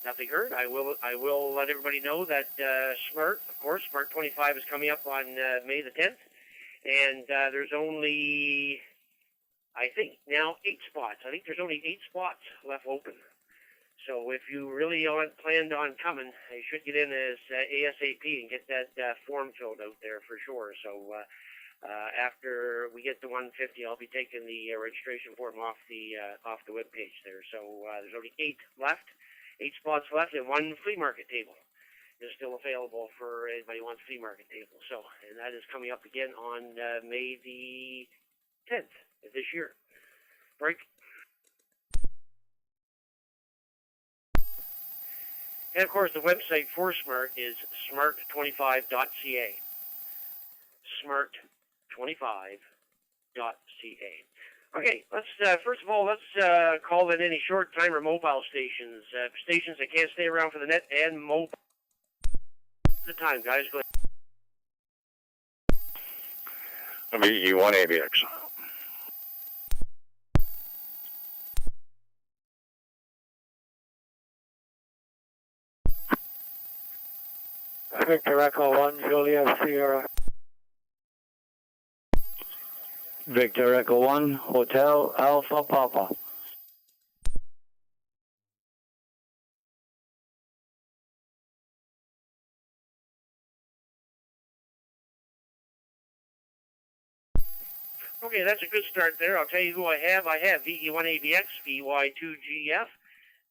nothing heard. I will let everybody know that Smart, of course, Smart 25 is coming up on May the 10th, and there's only, I think, now 8 spots. I think there's only 8 spots left open. So if you really aren't planned on coming, you should get in as ASAP and get that form filled out there for sure. So after we get to 150, I'll be taking the registration form off the web page there. So there's only 8 left, 8 spots left, and 1 flea market table is still available for anybody who wants a flea market table. So, and that is coming up again on May the 10th of this year. Break. And of course, the website for Smart is smart25.ca. Smart25.ca. Okay, let's first of all, let's call in any short-timer mobile stations, stations that can't stay around for the net and mobile. The time, guys. Go ahead. VE1 ABX. Victor Echo 1, Juliet Sierra. Victor Echo 1, Hotel Alpha Papa. Okay, that's a good start there. I'll tell you who I have. I have VE1 ABX, VY2GF,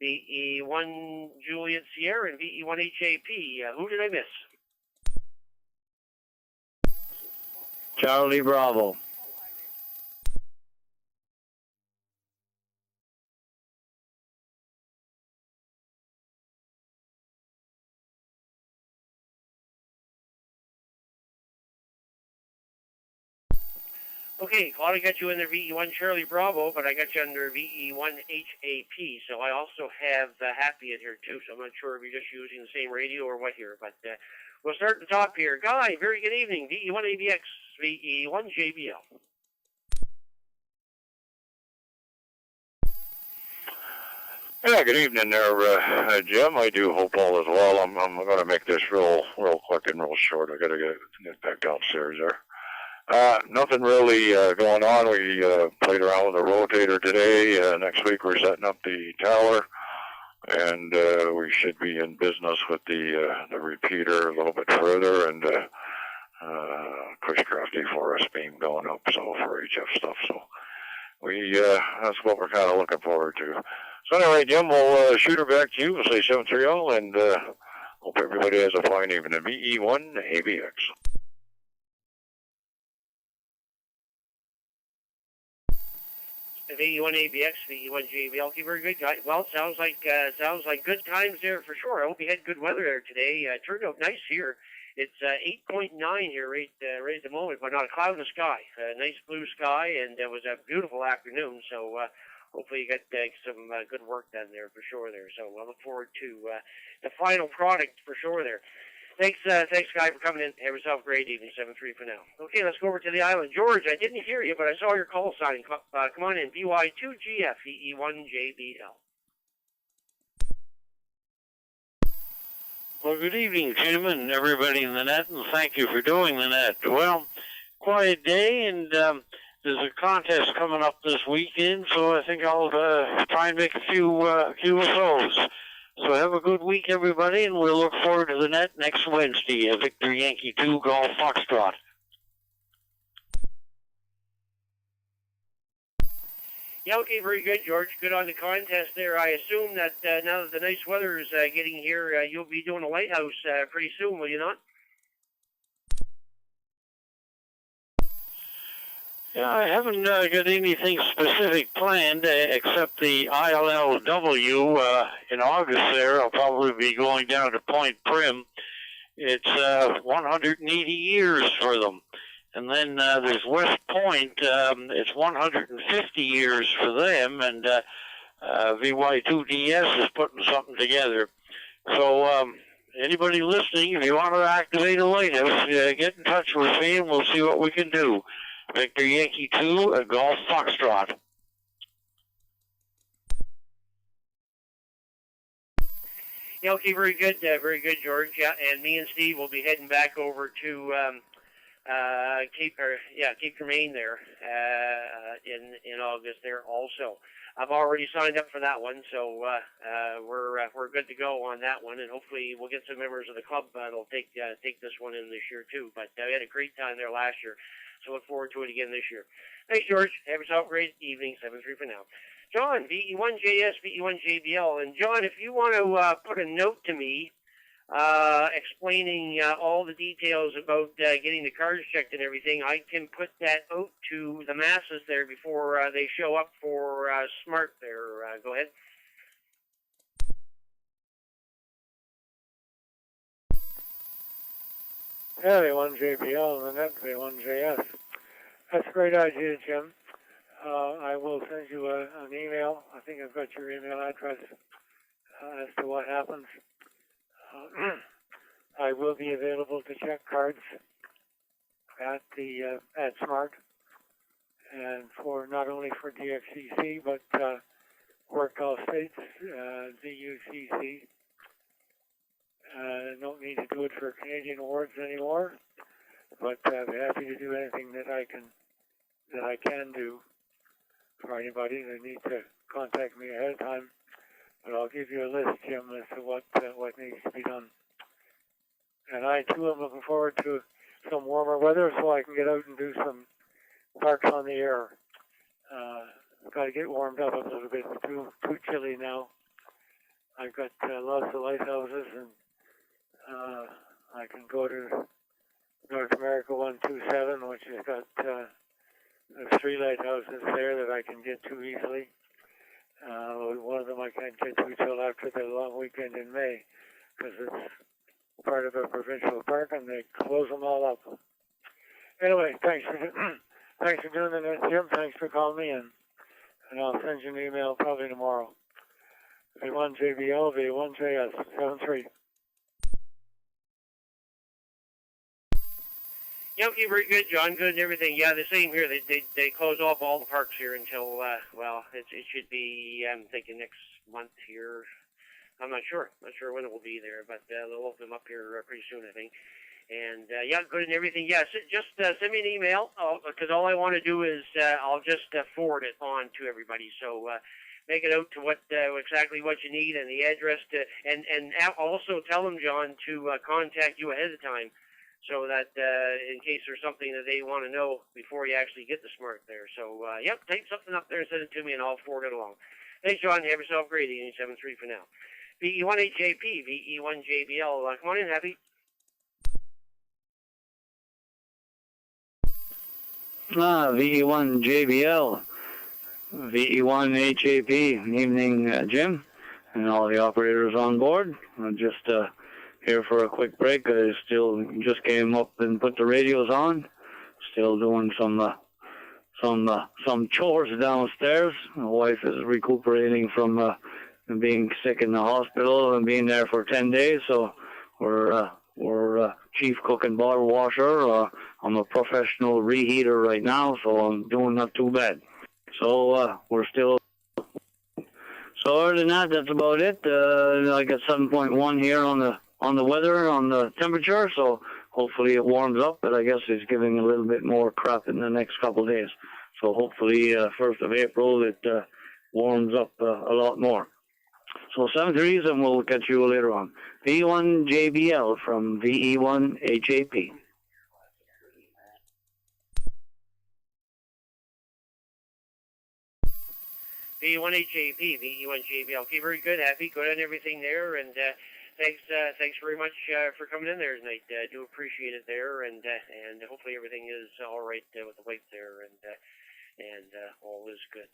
VE1 Juliet Sierra, and VE1 HAP. Who did I miss? Charlie Bravo. Okay, well, I got you under VE1 Charlie Bravo, but I got you under VE1 HAP, so I also have Happy in here too, so I'm not sure if you're just using the same radio or what here, but we'll start at the top here. Guy, very good evening, VE1 ABX, VE1 JBL. Yeah, good evening there, Jim. I do hope all is well. I'm going to make this real quick and real short. I got to get back downstairs there. Nothing really going on. We played around with the rotator today. Next week we're setting up the tower, and we should be in business with the repeater a little bit further, and Cushcraft Forest beam going up, so for HF stuff. So we that's what we're kind of looking forward to. So anyway, Jim, we'll shoot her back to you. We'll say 730, and hope everybody has a fine evening. VE1 ABX. VE1 ABX, VE1 JBL. Okay, very good, guy. Well, sounds like good times there for sure. I hope you had good weather there today. Turned out nice here. It's 8.9 here right at the moment, but not a cloud in the sky. Nice blue sky, and it was a beautiful afternoon. So hopefully you got some good work done there for sure there. So I look forward to the final product for sure there. Thanks, Guy, for coming in. Have yourself a great evening, 7-3 for now. Okay, let's go over to the island. George, I didn't hear you, but I saw your call sign. Come on in, BY2GF, VE1JBL. Well, good evening, Jim, and everybody in the net, and thank you for doing the net. Well, quiet day, and there's a contest coming up this weekend, so I think I'll try and make a few of those. So have a good week, everybody, and we'll look forward to the net next Wednesday. Victor Yankee 2, Golf Foxtrot. Yeah, okay, very good, George. Good on the contest there. I assume that now that the nice weather is getting here, you'll be doing a lighthouse pretty soon, will you not? Yeah, I haven't got anything specific planned except the ILLW in August there. I'll probably be going down to Point Prim. It's 180 years for them. And then there's West Point. It's 150 years for them, and VY2DS is putting something together. So anybody listening, if you want to activate a lighthouse, get in touch with me, and we'll see what we can do. Victor Yankee 2, a Golf Foxtrot. Yeah, okay, very good, George. Yeah, and me and Steve will be heading back over to Cape Tremaine there in August there also. I've already signed up for that one, so we're good to go on that one, and hopefully we'll get some members of the club that'll take this one in this year too. But we had a great time there last year, so look forward to it again this year. Thanks, George. Have yourself a great evening. 7-3 for now. John, VE1JS, VE1JBL. And John, if you want to put a note to me explaining all the details about getting the cards checked and everything, I can put that out to the masses there before they show up for Smart there. Go ahead. Yeah, V1JBL and then V1JS. That's a great idea, Jim. I will send you an email. I think I've got your email address as to what happens. I will be available to check cards at Smart, and for not only for DXCC but Work All States, DUCC. Don't need to do it for Canadian awards anymore, but I'd be happy to do anything that I can do for anybody. They need to contact me ahead of time, but I'll give you a list, Jim, as to what needs to be done. And I too am looking forward to some warmer weather so I can get out and do some parks on the air. I've got to get warmed up a little bit. It's too chilly now. I've got lots of lighthouses, and I can go to North America 127, which has got there's 3 lighthouses there that I can get to easily. One of them I can't get to till after the long weekend in May, because it's part of a provincial park and they close them all up. Anyway, thanks for doing the Jim. Thanks for calling me in, and I'll send you an email probably tomorrow. V1JBL, V1JS, 7-3. Yeah, okay, very good, John. Good and everything. Yeah, the same here. They close off all the parks here until it should be, I'm thinking next month here. I'm not sure when it will be there, but they'll open them up here pretty soon, I think. And yeah, good and everything. Yeah, just send me an email because all I want to do is I'll just forward it on to everybody. So make it out to exactly what you need and the address to, and also tell them, John, to contact you ahead of time, so that in case there's something that they want to know before you actually get the Smart there. So yep, take something up there and send it to me, and I'll forward it along. Thanks, John. Have yourself a great evening. 7-3 for now. VE1HJP, VE1JBL. Come on in, Happy. VE1JBL, VE1HAP. Evening, Jim, and all the operators on board. I'm just here for a quick break. I still just came up and put the radios on. Still doing some chores downstairs. My wife is recuperating from being sick in the hospital and being there for 10 days. So we're chief cook and bottle washer. I'm a professional reheater right now, so I'm doing not too bad. So we're still. So other than that, that's about it. I got 7.1 here on the weather, on the temperature. So hopefully it warms up, but I guess it's giving a little bit more crap in the next couple of days. So hopefully 1st of April it warms up a lot more. So 7-3s, and we'll catch you later on. V1JBL from VE1HAP. VE1HAP, VE1JBL. Okay, very good, Happy. Good on everything there, and thanks very much for coming in there tonight. Do appreciate it there, and hopefully everything is all right with the wife there, and all is good.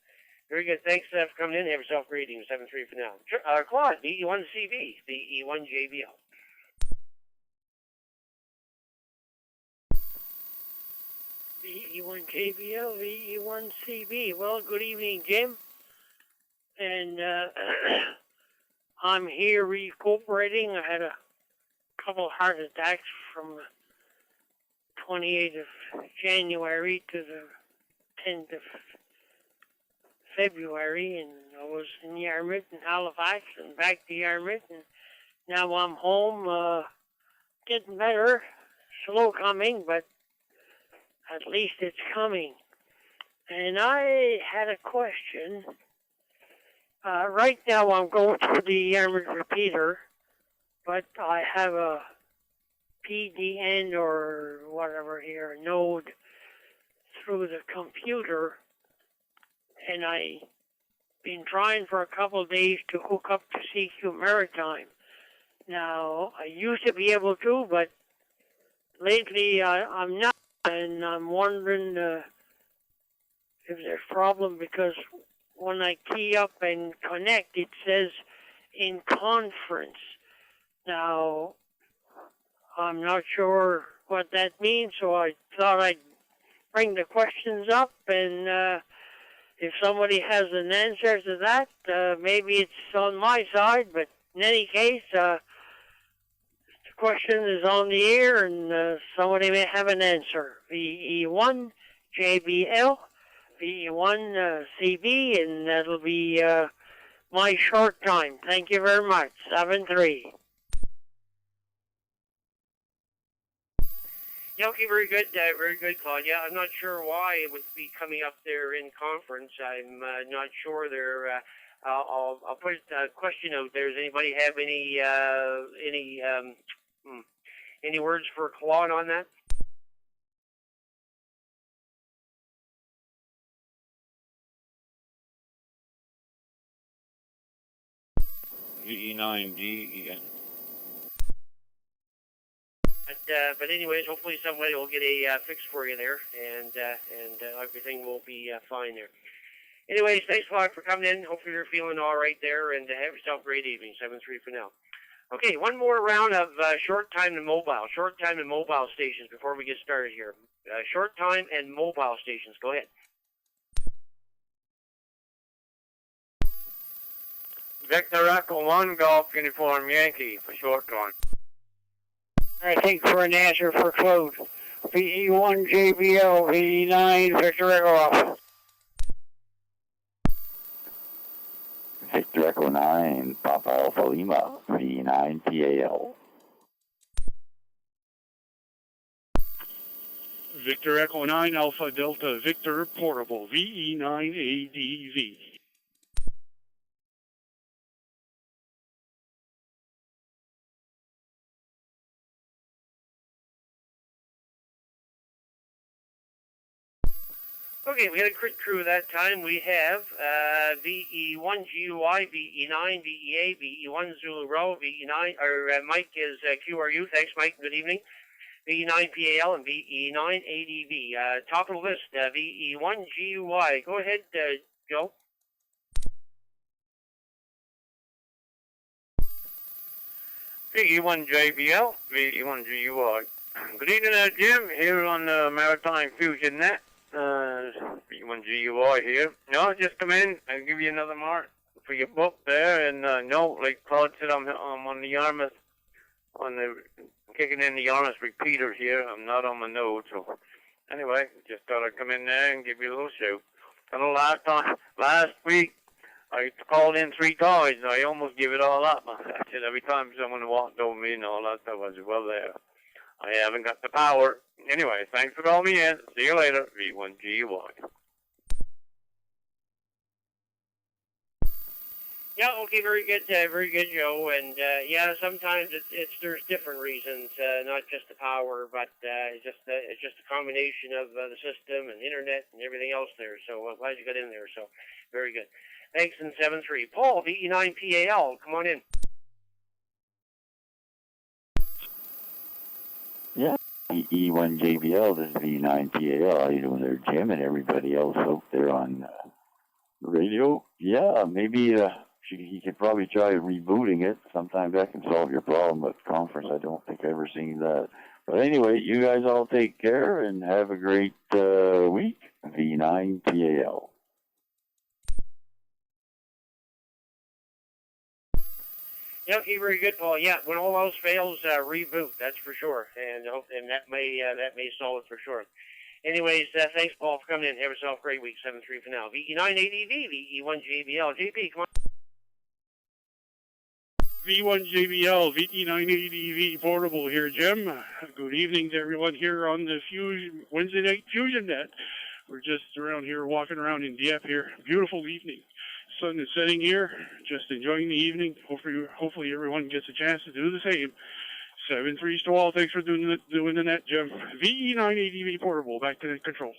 Very good. Thanks for coming in. Have yourself a great evening. 7-3 for now. Claude, VE1CB, VE1JBL. VE1JBL, VE1CB. Well, good evening, Jim. And I'm here recuperating. I had a couple heart attacks from the 28th of January to the 10th of February, and I was in Yarmouth and Halifax and back to Yarmouth, and Now I'm home, getting better. Slow coming, but at least it's coming. And I had a question. Right now I'm going through the armored repeater, but I have a PDN or whatever here, node through the computer, and I've been trying for a couple of days to hook up to CQ Maritime. Now, I used to be able to, but lately I'm not, and I'm wondering if there's a problem, because when I key up and connect, it says in conference. Now, I'm not sure what that means, so I thought I'd bring the questions up, and if somebody has an answer to that, maybe it's on my side, but in any case, the question is on the air, and somebody may have an answer. VE1 JBL, VE1 CB, and that'll be my short time. Thank you very much. 7-3. Yeah, okay, very good, Claude. Yeah, I'm not sure why it would be coming up there in conference. I'm not sure there. I'll put a question out there. Does anybody have any words for Claude on that? VE9D. But anyways, hopefully somebody will get a fix for you there, and everything will be fine there. Anyways, thanks a lot for coming in. Hopefully you're feeling all right there, and have yourself a great evening. 7-3 for now. Okay, one more round of short time and mobile stations before we get started here. Short time and mobile stations. Go ahead. Victor Echo 1 Golf Uniform Yankee for short time. I think for an answer for Claude. VE1 JBL, VE9 Victor Echo. Victor Echo 9, Papa Alpha Lima, VE9 PAL. Victor Echo 9 Alpha Delta Victor Portable, VE9 ADV. Okay, we had a quick crew that time. We have VE1 GUI, VE9 VEA, VE1 Zulu Row, VE9, or Mike is QRU. Thanks, Mike. Good evening. VE9 PAL and VE9 ADV. Top of the list, VE1 GUI. Go ahead, Joe. VE1 JBL, VE1 GUI. Good evening, Jim, here on the Maritime Fusion Net. VE1 GUI here. No, just come in. I'll give you another mark for your book there. And no, like Claude said, I'm on the Yarmouth, kicking in the Yarmouth repeater here. I'm not on my node. So anyway, just thought I'd come in there and give you a little shout. I know last week, I called in 3 times, and I almost give it all up. I said every time someone walked over me and all that stuff, I said, well, there. I haven't got the power. Anyway, thanks for calling me in. See you later. V1GUI. Yeah, okay, very good, Joe. And yeah, sometimes there's different reasons, not just the power, but it's just a combination of the system and the internet and everything else there. So I'm glad you got in there. So very good. Thanks. In 7-3, Paul VE9 PAL, come on in. Yeah, E1 JBL, this is V9 PAL. How you doing there, Jim, and everybody else out there on the radio? Yeah, maybe he could probably try rebooting it. Sometimes that can solve your problem, but conference, I don't think I've ever seen that. But anyway, you guys all take care and have a great week. V9 PAL. Yeah, okay, very good, Paul. Yeah, when all else fails, reboot. That's for sure, and that may solve it for sure. Anyways, thanks, Paul, for coming in. Have yourself a great week. 7-3 for now. VE9 ADV, VE1 JBL. JP, come on. V1JBL VE980V portable here, Jim. Good evening to everyone here on the Wednesday Night Fusion Net. We're just around here, walking around in Dieppe here. Beautiful evening. Sun is setting here. Just enjoying the evening. Hopefully everyone gets a chance to do the same. 7-3 to all. Thanks for doing the net, Jim. VE980V portable. Back to the control.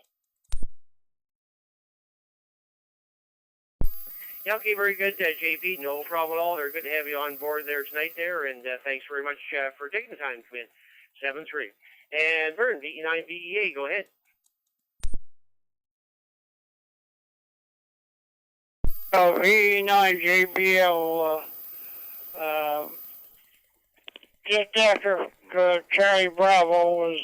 Yeah, okay, very good, JP. No problem at all. They're good to have you on board there tonight there, and thanks very much for taking the time to come in. 7-3. And Vern, VE9VEA, go ahead. VE9JBL, just after Charlie Bravo was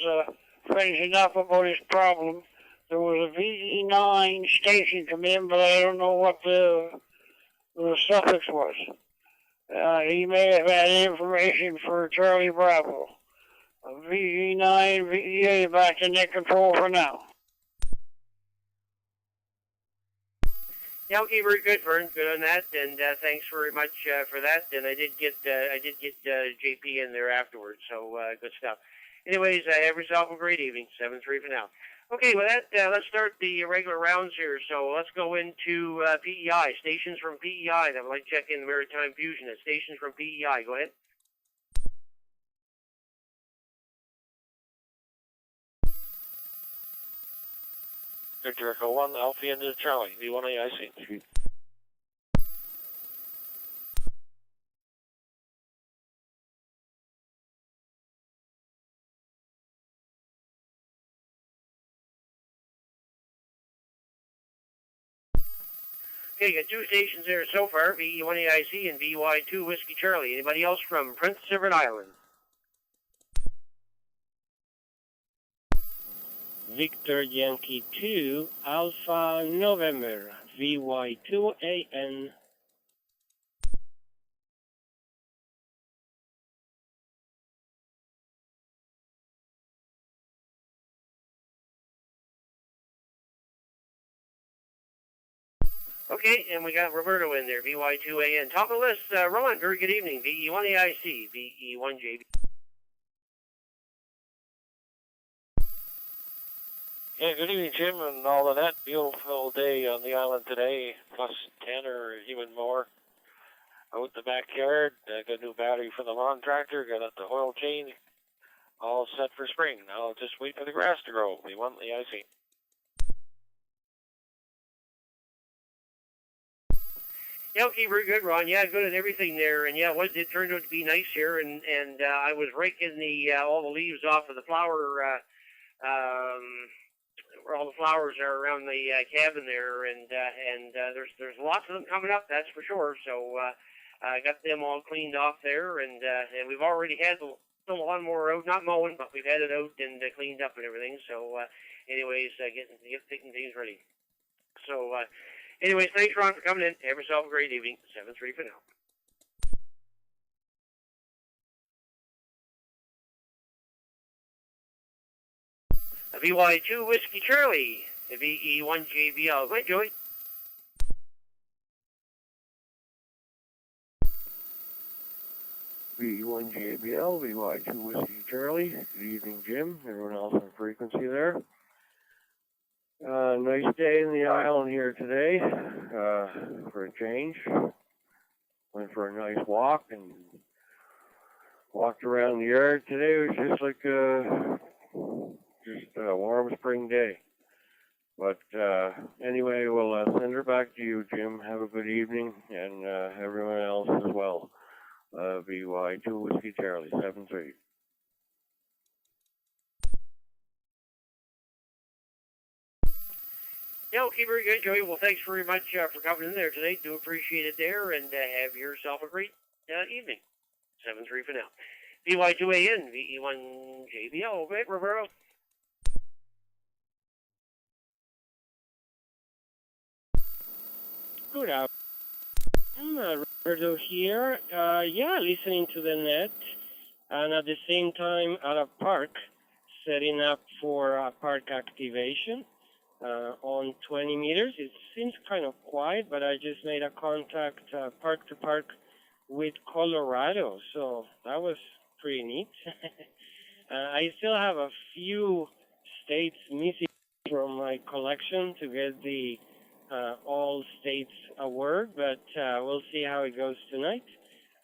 finishing up about his problem, there was a VE9 station come in, but I don't know what the suffix was. He may have had information for Charlie Bravo. VE9, VEA, back to net control for now. Yeah, okay, very good, Vern. Good on that, and thanks very much for that. And I did get JP in there afterwards, so good stuff. Anyways, have yourself a great evening. 7-3 for now. Okay, with that, let's start the regular rounds here. So let's go into PEI, stations from PEI that would like to check in the Maritime Fusion at stations from PEI. Go ahead. Victor Echo 1, Alpha into Charlie, V1AIC. Okay, you got two stations there so far, VE1AIC and VY2 Whiskey Charlie. Anybody else from Prince Edward Island? Victor Yankee 2, Alpha November, VY2AN. Okay, and we got Roberto in there, VY2AN. Top of the list, Ron, very good evening, VE1AIC, VE1JB. Yeah, good evening, Jim, and all of that. Beautiful day on the island today, plus 10 or even more. Out in the backyard, got a new battery for the lawn tractor, got out the oil change, all set for spring. Now I'll just wait for the grass to grow. We want the icing. Yeah, okay, very good, Ron. Yeah, good at everything there, and yeah, it turned out to be nice here, and I was raking all the leaves off of the flower, where all the flowers are around the cabin there, and there's lots of them coming up, that's for sure. So I got them all cleaned off there, and we've already had the lawnmower out, not mowing, but we've had it out and cleaned up and everything. So anyways, getting things ready. So anyways, thanks, Ron, for coming in. Have yourself a great evening. 7-3 for now. VY2 Whiskey Charlie, VE1JBL. Go ahead, Joey. VE1JBL, VY2 Whiskey Charlie. Good evening, Jim. Everyone else on frequency there. Nice day in the island here today, for a change. Went for a nice walk and walked around the yard today. It was just like a warm spring day. But anyway, we'll send her back to you, Jim. Have a good evening, and everyone else as well. VY2 Whiskey Charlie, 7-3. Yeah, okay, very good, Joey. Well, thanks very much for coming in there today. Do appreciate it there, and have yourself a great evening. 7-3 for now. VY2AN, VE1JBL. Okay, Roberto. Good afternoon, Roberto here. Yeah, listening to the net, and at the same time at a park, setting up for park activation. On 20 meters. It seems kind of quiet, but I just made a contact park to park with Colorado, so that was pretty neat. I still have a few states missing from my collection to get the All States award, but we'll see how it goes tonight.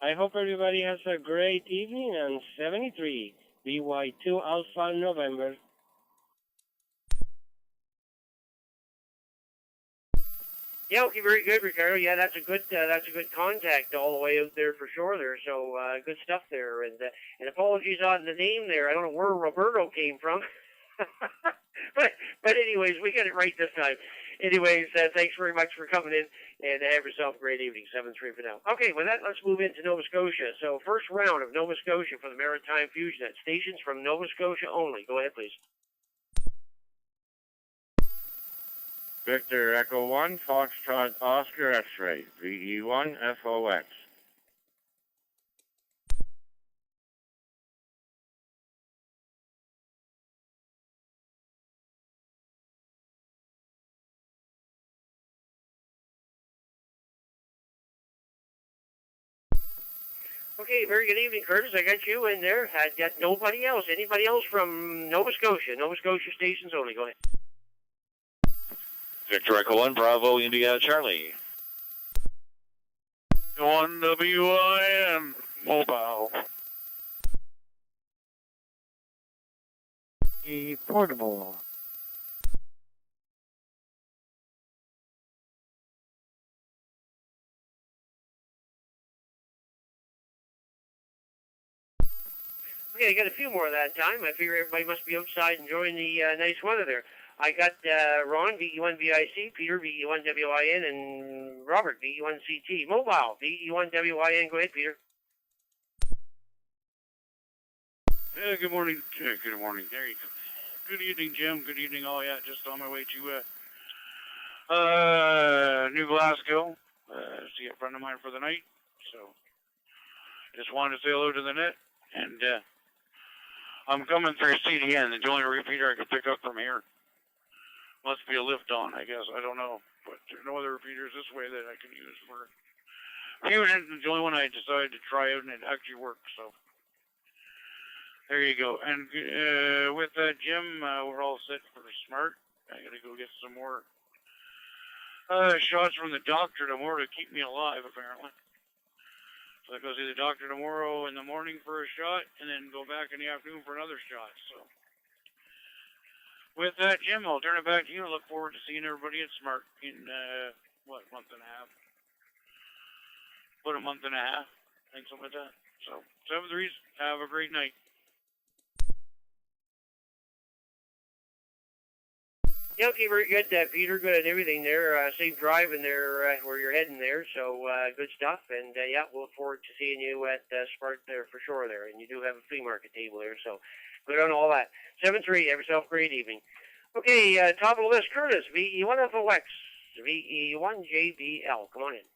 I hope everybody has a great evening, and 73 BY2 Alpha November. Yeah, okay, very good, Ricardo. Yeah, that's a good contact all the way out there for sure there. So good stuff there, and apologies on the name there. I don't know where Roberto came from, but anyways, we got it right this time. Anyways, thanks very much for coming in, and have yourself a great evening. 7-3 for now. Okay, with that, let's move into Nova Scotia. So first round of Nova Scotia for the Maritime Fusion Net stations from Nova Scotia only. Go ahead, please. Victor Echo 1, Foxtrot Oscar X-Ray, VE1 FOX. Okay, very good evening, Curtis. I got you in there. I got nobody else. Anybody else from Nova Scotia? Nova Scotia stations only. Go ahead. Victor Echo 1, Bravo, India, Charlie. 1 WIM, mobile. Portable. Okay, I got a few more that time. I figure everybody must be outside enjoying the nice weather there. I got Ron, VE1VIC, Peter, VE1WIN, and Robert, VE1CT. Mobile, VE1WIN. Go ahead, Peter. Good morning. Good morning, Gary. Good evening, Jim. Good evening, all. Yeah, just on my way to New Glasgow. See a friend of mine for the night. So, just wanted to say hello to the net. And I'm coming through CDN. It's the only repeater I can pick up from here. Must be a lift on, I guess. I don't know. But there's no other repeaters this way that I can use for Fusion. It's the only one I decided to try out, and it actually works. So, there you go. And with Jim, we're all set for Smart. I gotta go get some more shots from the doctor tomorrow to keep me alive, apparently. So I go see the doctor tomorrow in the morning for a shot, and then go back in the afternoon for another shot. So, with that, Jim, I'll turn it back to you. I look forward to seeing everybody at Smart in, month and a half? About a month and a half. I think something like that. So, 7-3s, have a great night. Yeah, okay, very good, Peter. Good at everything there. Safe driving there where you're heading there. So good stuff. And yeah, we'll look forward to seeing you at Smart there for sure there. And you do have a flea market table there. So good on all that. 7-3. Have yourself a great evening. Okay, top of the list, Curtis. VE1 FOX. VE1 JBL. Come on in.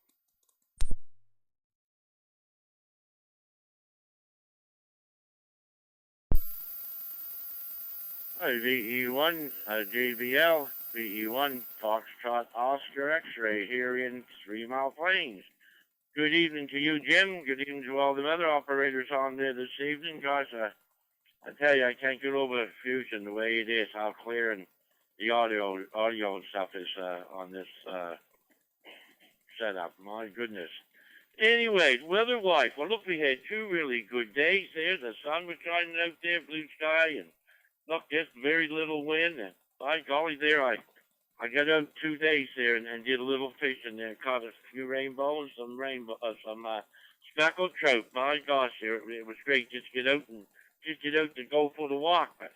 Hi, VE1 JBL, VE1 Foxtrot Oscar X-Ray here in 3 Mile Plains. Good evening to you, Jim. Good evening to all the other operators on there this evening. Gosh, I tell you, I can't get over the Fusion the way it is, how clear and the audio and stuff is on this setup. My goodness. Anyways, weather-wise, well, look, we had 2 really good days there. The sun was shining out there, blue sky, and look, just very little wind, and by golly there, I got out 2 days there and did a little fishing there, caught a few rainbows, some speckled trout. My gosh, it was great just get out to go for the walk. But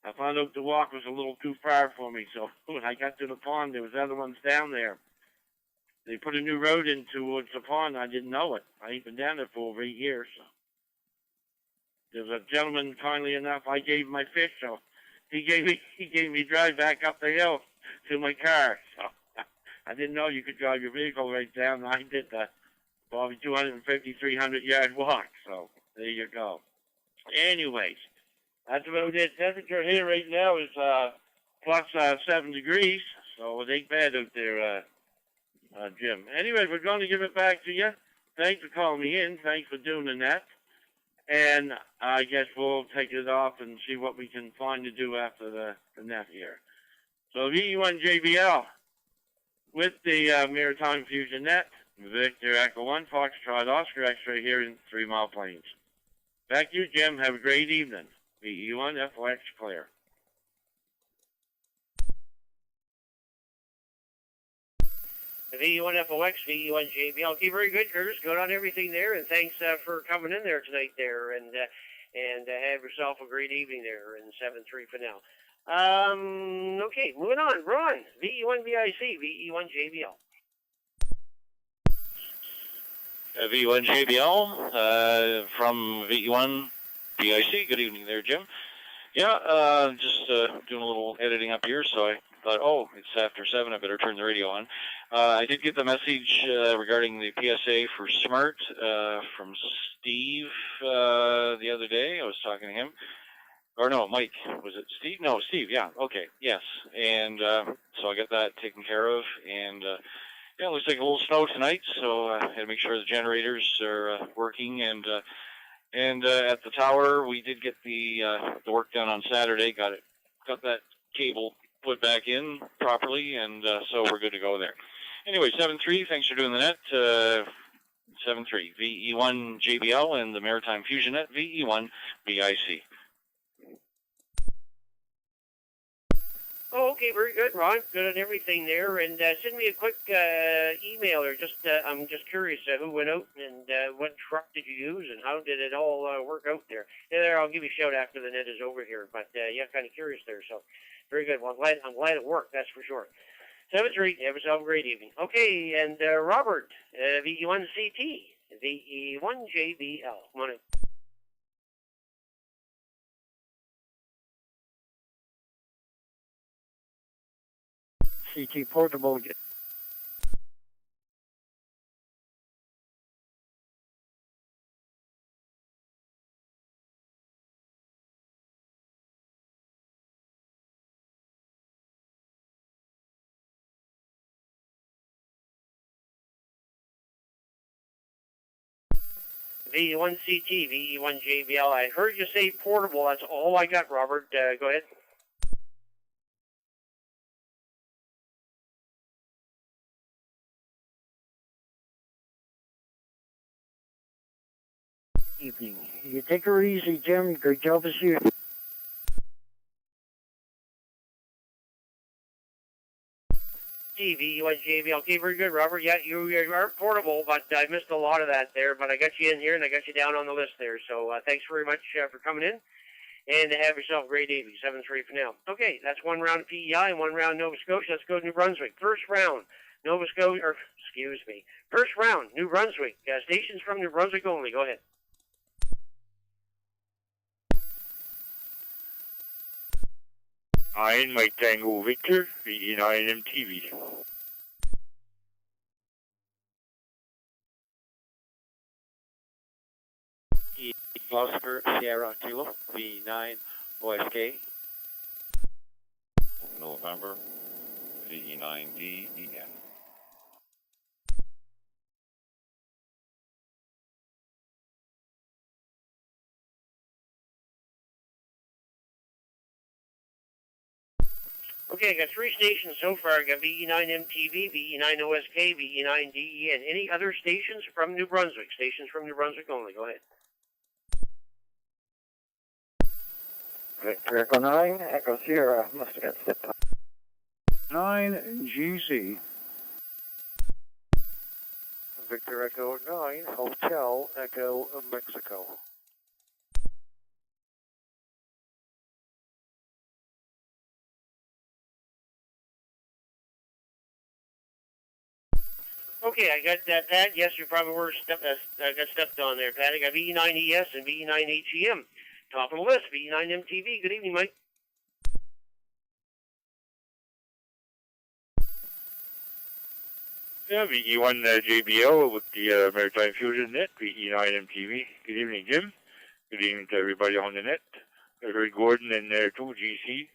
I found out the walk was a little too far for me, so when I got to the pond, there was other ones down there. They put a new road in towards the pond. I didn't know it. I ain't been down there for over 8 years, so. There's a gentleman, kindly enough, I gave him my fish, so he gave me drive back up the hill to my car. So I didn't know you could drive your vehicle right down. I did the probably 250, 300-yard walk. So there you go. Anyways, that's about it. Temperature here right now is plus 7 degrees, so it ain't bad out there, Jim. Anyways, we're going to give it back to you. thanks for calling me in. Thanks for doing the net. And I guess we'll take it off and see what we can find to do after the net here. So VE1JBL with the Maritime Fusion Net, Victor Echo 1, Foxtrot Oscar X-ray here in 3 Mile Plains. Back to you, Jim. Have a great evening. VE1 FOX clear. VE1 FOX, VE1 JBL. Okay, very good, Curtis. Good on everything there, and thanks for coming in there tonight there, and have yourself a great evening there in 7-3 for now. Okay, moving on. Ron, VE1 VIC, VE1 JBL. V1 JBL from V1 BIC. Good evening there, Jim. Yeah, just doing a little editing up here, so I thought, oh, it's after 7, I better turn the radio on. I did get the message regarding the PSA for SMART from Steve the other day. I was talking to him. Or no, Mike. Was it Steve? No, Steve, yeah. Okay, yes. And so I got that taken care of, and yeah, it looks like a little snow tonight, so I had to make sure the generators are working. And at the tower, we did get the work done on Saturday. Got that cable put back in properly, and so we're good to go there. Anyway, 7-3. Thanks for doing the net. 7-3. VE1 JBL and the Maritime Fusion Net. VE1 BIC. Oh, okay, very good, Ron. Good on everything there. And send me a quick email, or just I'm just curious who went out and what truck did you use and how did it all work out there. Yeah, there, I'll give you a shout after the net is over here. But yeah, kind of curious there. So very good. Well, I'm glad it worked. That's for sure. 7-3. Have yourself a great evening. Okay, and Robert, VE1 CT, VE1 JBL. Come on in. CT portable. VE1 CT, VE1 JBL. I heard you say portable. That's all I got, Robert. Go ahead. Evening. You take her easy, Jim. Great job as you. VE1 JBL. Okay, very good, Robert. Yeah, you are portable, but I missed a lot of that there. But I got you in here and I got you down on the list there. So thanks very much for coming in. And have yourself a great evening. 7-3 for now. Okay, that's 1 round of PEI and 1 round Nova Scotia. Let's go to New Brunswick. First round, Nova Scotia, or excuse me. First round, New Brunswick. Stations from New Brunswick only. Go ahead. Mike Tango Victor, VE9 MTV. Oscar Sierra Kilo, V9 OSK. November, VE9DEN. Okay, I got 3 stations so far. I got VE9 MTV, VE9 OSK, VE9 DEN. Any other stations from New Brunswick? Stations from New Brunswick only. Go ahead. Victor Echo 9, Echo Sierra. Must have got stepped on. 9 GZ. Victor Echo 9, Hotel Echo Mexico. Okay, I got that. Yes, you probably were I got stepped on there, Pat. I got VE9ES and VE9HEM. Top of the list, VE9 MTV. Good evening, Mike. Yeah, VE1 JBL with the Maritime Fusion Net, VE9 MTV. Good evening, Jim. Good evening to everybody on the net. I heard Gordon in there too, GC.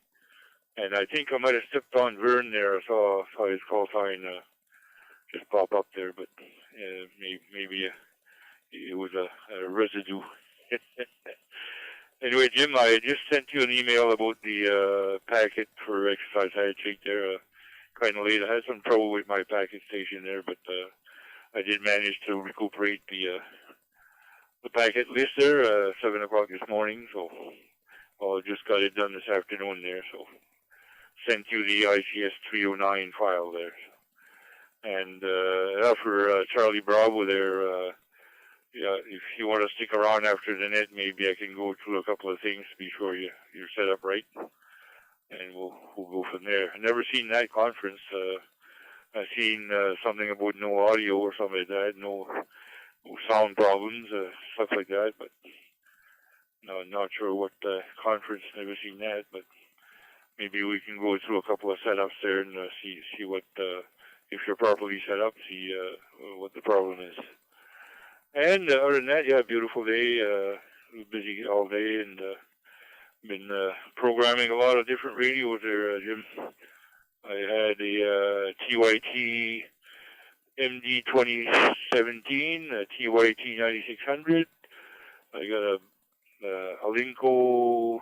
And I think I might have stepped on Vern there. I saw his call sign just pop up there, but maybe it was a residue. Anyway, Jim, I just sent you an email about the packet for exercise hydrate there. Kind of late. I had some trouble with my packet station there, but I did manage to recuperate the packet list there 7 o'clock this morning. So I just got it done this afternoon there. So sent you the ICS 309 file there. And for Charlie Bravo there, yeah, if you want to stick around after the net, maybe I can go through a couple of things to be sure you're set up right, and we'll go from there. I've never seen that conference. I've seen something about no audio or something like that, no sound problems, stuff like that, but no, I'm not sure what conference. Never seen that, but maybe we can go through a couple of setups there and see what if you're properly set up, see what the problem is. And other than that, yeah, beautiful day. Busy all day, and been programming a lot of different radios there, Jim. I had a TYT MD 2017, a TYT 9600. I got a Alinco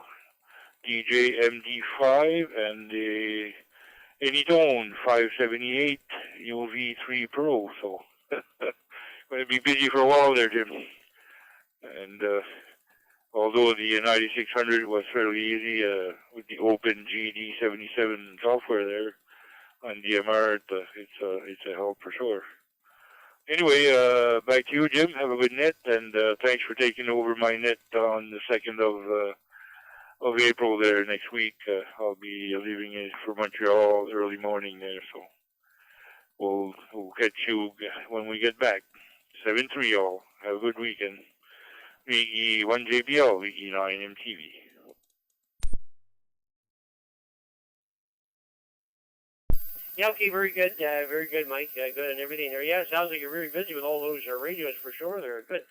DJ MD5 and a Anytone 578 UV3 Pro. So going to be busy for a while there, Jim. And although the 9600 was fairly easy with the open GD77 software there on DMR, it's a help for sure. Anyway, back to you, Jim. Have a good net, and thanks for taking over my net on the 2nd of April there next week. I'll be leaving it for Montreal early morning there, so we'll catch you when we get back. 7-3 all. Have a good weekend. VE1JBL, VE9MTV. Yeah, okay, very good, Mike. Good and everything there. Yeah, it sounds like you're very busy with all those radios for sure. They're good.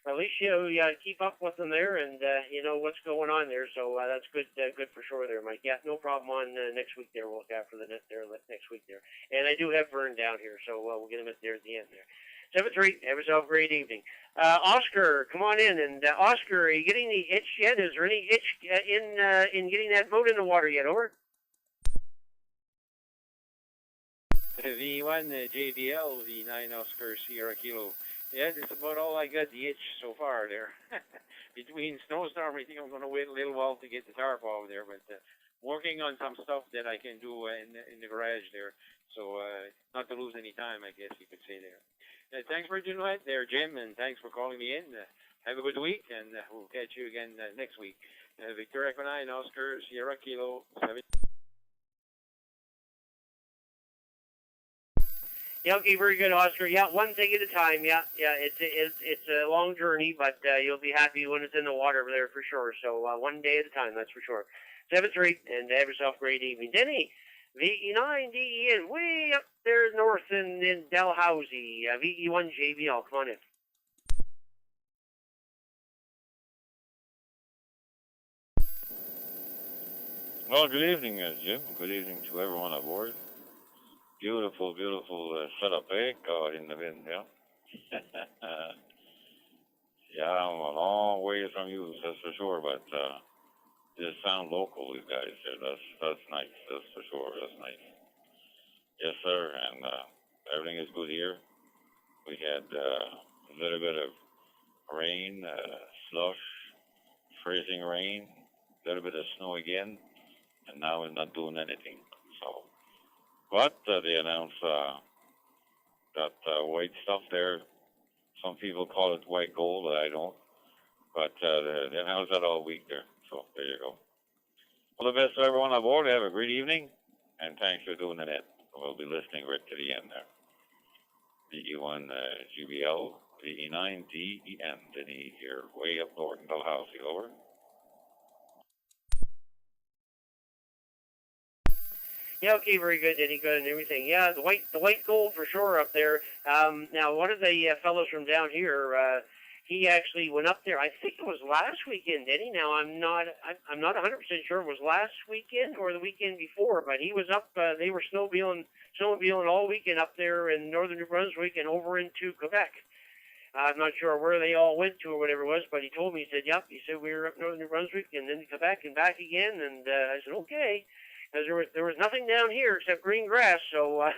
At least you keep up with them there, and you know what's going on there. So that's good, good for sure there, Mike. Yeah, no problem on next week there. We'll look after the net there next week there. And I do have Vern down here, so we'll get him at there at the end there. 7-3, have yourself a great evening. Oscar, come on in. And Oscar, are you getting the itch yet? Is there any itch in getting that boat in the water yet? Over. V1 JBL, V9 Oscar Sierra Kilo. Yeah, that's about all I got the itch so far there. Between snowstorm, I think I'm going to wait a little while to get the tarp over there, but working on some stuff that I can do in the garage there. So not to lose any time, I guess you could say there. Thanks for doing that there, Jim, and thanks for calling me in. Have a good week, and we'll catch you again next week. Victor Echo 9 Oscar Sierra Kilo 7. Yeah, okay, very good, Oscar. Yeah, one thing at a time. Yeah, it's a long journey, but you'll be happy when it's in the water there for sure. So one day at a time, that's for sure. 7-3, and have yourself a great evening. Denny, VE9DEN, way up there north in Dalhousie. VE1 JBL, come on in. Well, good evening, Jim. Good evening to everyone aboard. Beautiful, beautiful setup, eh? God in the wind, yeah. Yeah, I'm a long way from you, that's for sure, but just sound local, you guys. That's nice, that's for sure, that's nice. Yes, sir, and everything is good here. We had a little bit of rain, slush, freezing rain, a little bit of snow again, and now we're not doing anything, so. But they announced that white stuff there. Some people call it white gold, I don't. But they announced that all week there. So there you go. All the best to everyone aboard. Have a great evening. And thanks for doing the net. We'll be listening right to the end there. VE1 GBL, VE9 DEN. Denny here, way up north in Dalhousie. Over. Yeah, okay, very good, Denny, good and everything. Yeah, the white gold for sure up there. Now, one of the fellows from down here, he actually went up there. I think it was last weekend, Denny. Now, I'm not 100% sure it was last weekend or the weekend before, but he was up. They were snowmobiling all weekend up there in northern New Brunswick and over into Quebec. I'm not sure where they all went to or whatever it was, but he told me, he said, yep, he said, we were up north New Brunswick and then Quebec and back again, and I said, okay, because there was nothing down here except green grass, so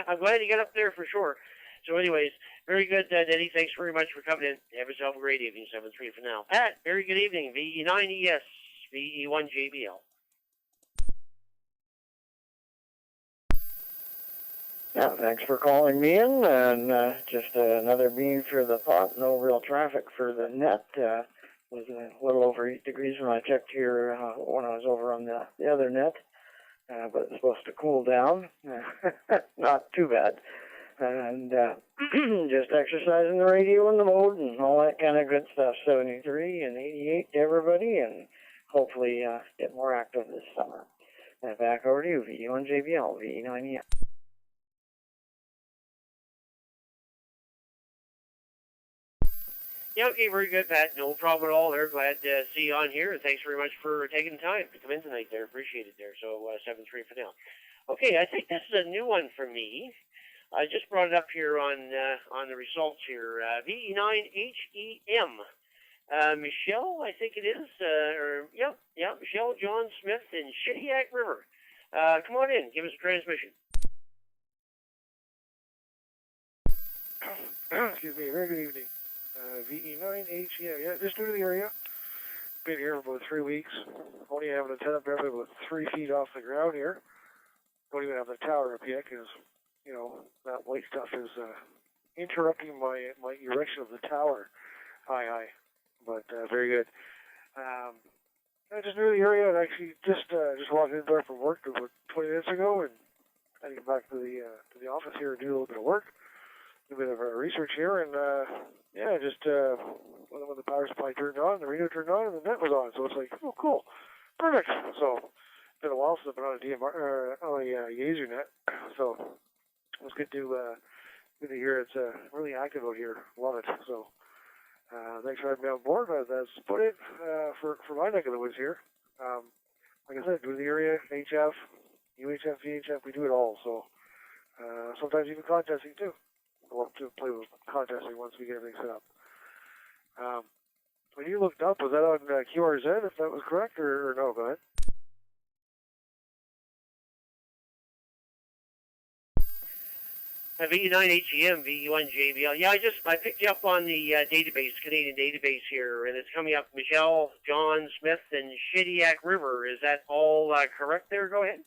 I'm glad you got up there for sure. So anyways, very good, Denny, thanks very much for coming in. Have yourself a great evening, 7-3 for now. Pat, very good evening, VE9ES, VE1JBL. Yeah, thanks for calling me in, and just another beam for the thought. No real traffic for the net. Was a little over 8 degrees when I checked here when I was over on the other net, but it's supposed to cool down. Not too bad. And just exercising the radio and the mode and all that kind of good stuff. 73 and 88 to everybody, and hopefully get more active this summer. And back over to you, VE1JBL, VE9ES. Yeah, okay, very good, Pat. No problem at all there. Glad to see you on here, and thanks very much for taking the time to come in tonight there. Appreciate it there. So 7-3 for now. Okay, I think this is a new one for me. I just brought it up here on the results here. VE9HEM. Michelle, I think it is. Michelle, John Smith, and Shediac River. Come on in. Give us a transmission. Excuse me. Very good evening. VE9H, yeah, just new to the area. Been here for about 3 weeks. Only have an antenna barely about 3 feet off the ground here. Don't even have the tower up yet because, you know, that white stuff is interrupting my erection of the tower. Hi. But very good. I just new to the area and actually just walked in the door from work about 20 minutes ago, and I get back to the office here and do a little bit of work. A bit of research here, and just when the power supply turned on, the radio turned on, and the net was on. So it's like, oh, cool, perfect. So it's been a while since I've been on a DMR on a Yaesu net, so it was good to hear it's really active out here. Love it. So thanks for having me on board. That's about it for my neck of the woods here. Like I said, do the area, HF, UHF, VHF, we do it all. So sometimes even contesting too. We'll have to play with contesting once we get everything set up. When you looked up, was that on QRZ, if that was correct, or no? Go ahead. VE9HEM, VE1JBL. Yeah, I picked you up on the database, Canadian database here, and it's coming up Michelle, John Smith, and Shediac River. Is that all correct there? Go ahead.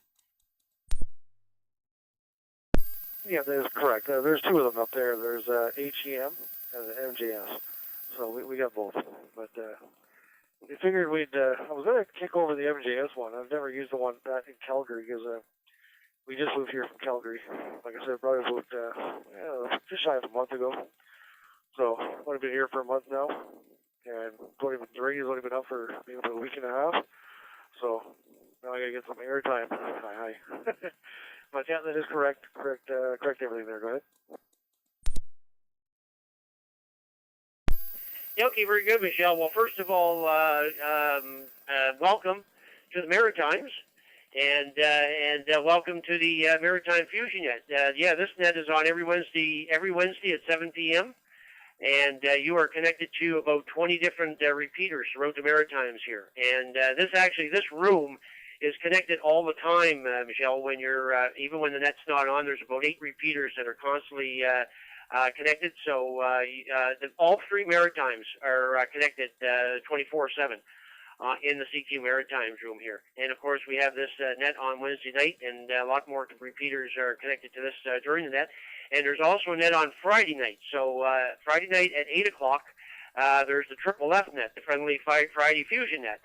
Yeah, that is correct. There's 2 of them up there. There's HEM and MJS. So we got both. But we figured I was going to kick over the MJS one. I've never used the one back in Calgary because we just moved here from Calgary. Like I said, probably about just shy of a month ago. So I've only been here for a month now. And the radio's only been up for maybe about a week and a half. So now I got to get some airtime. Hi. But yeah, that is correct. Correct everything there. Go ahead. Yeah, okay, very good, Michelle. Well, first of all, welcome to the Maritimes, and welcome to the Maritime Fusion Net. This net is on every Wednesday at 7 p.m., and you are connected to about 20 different repeaters throughout the Maritimes here. And this room is connected all the time, Michelle. When you're even when the net's not on, there's about 8 repeaters that are constantly connected. So all 3 Maritimes are connected 24/7 in the CQ Maritimes room here. And of course, we have this net on Wednesday night, and a lot more repeaters are connected to this during the net. And there's also a net on Friday night. So Friday night at 8 o'clock, there's the Triple F net, the Friendly Friday Fusion net.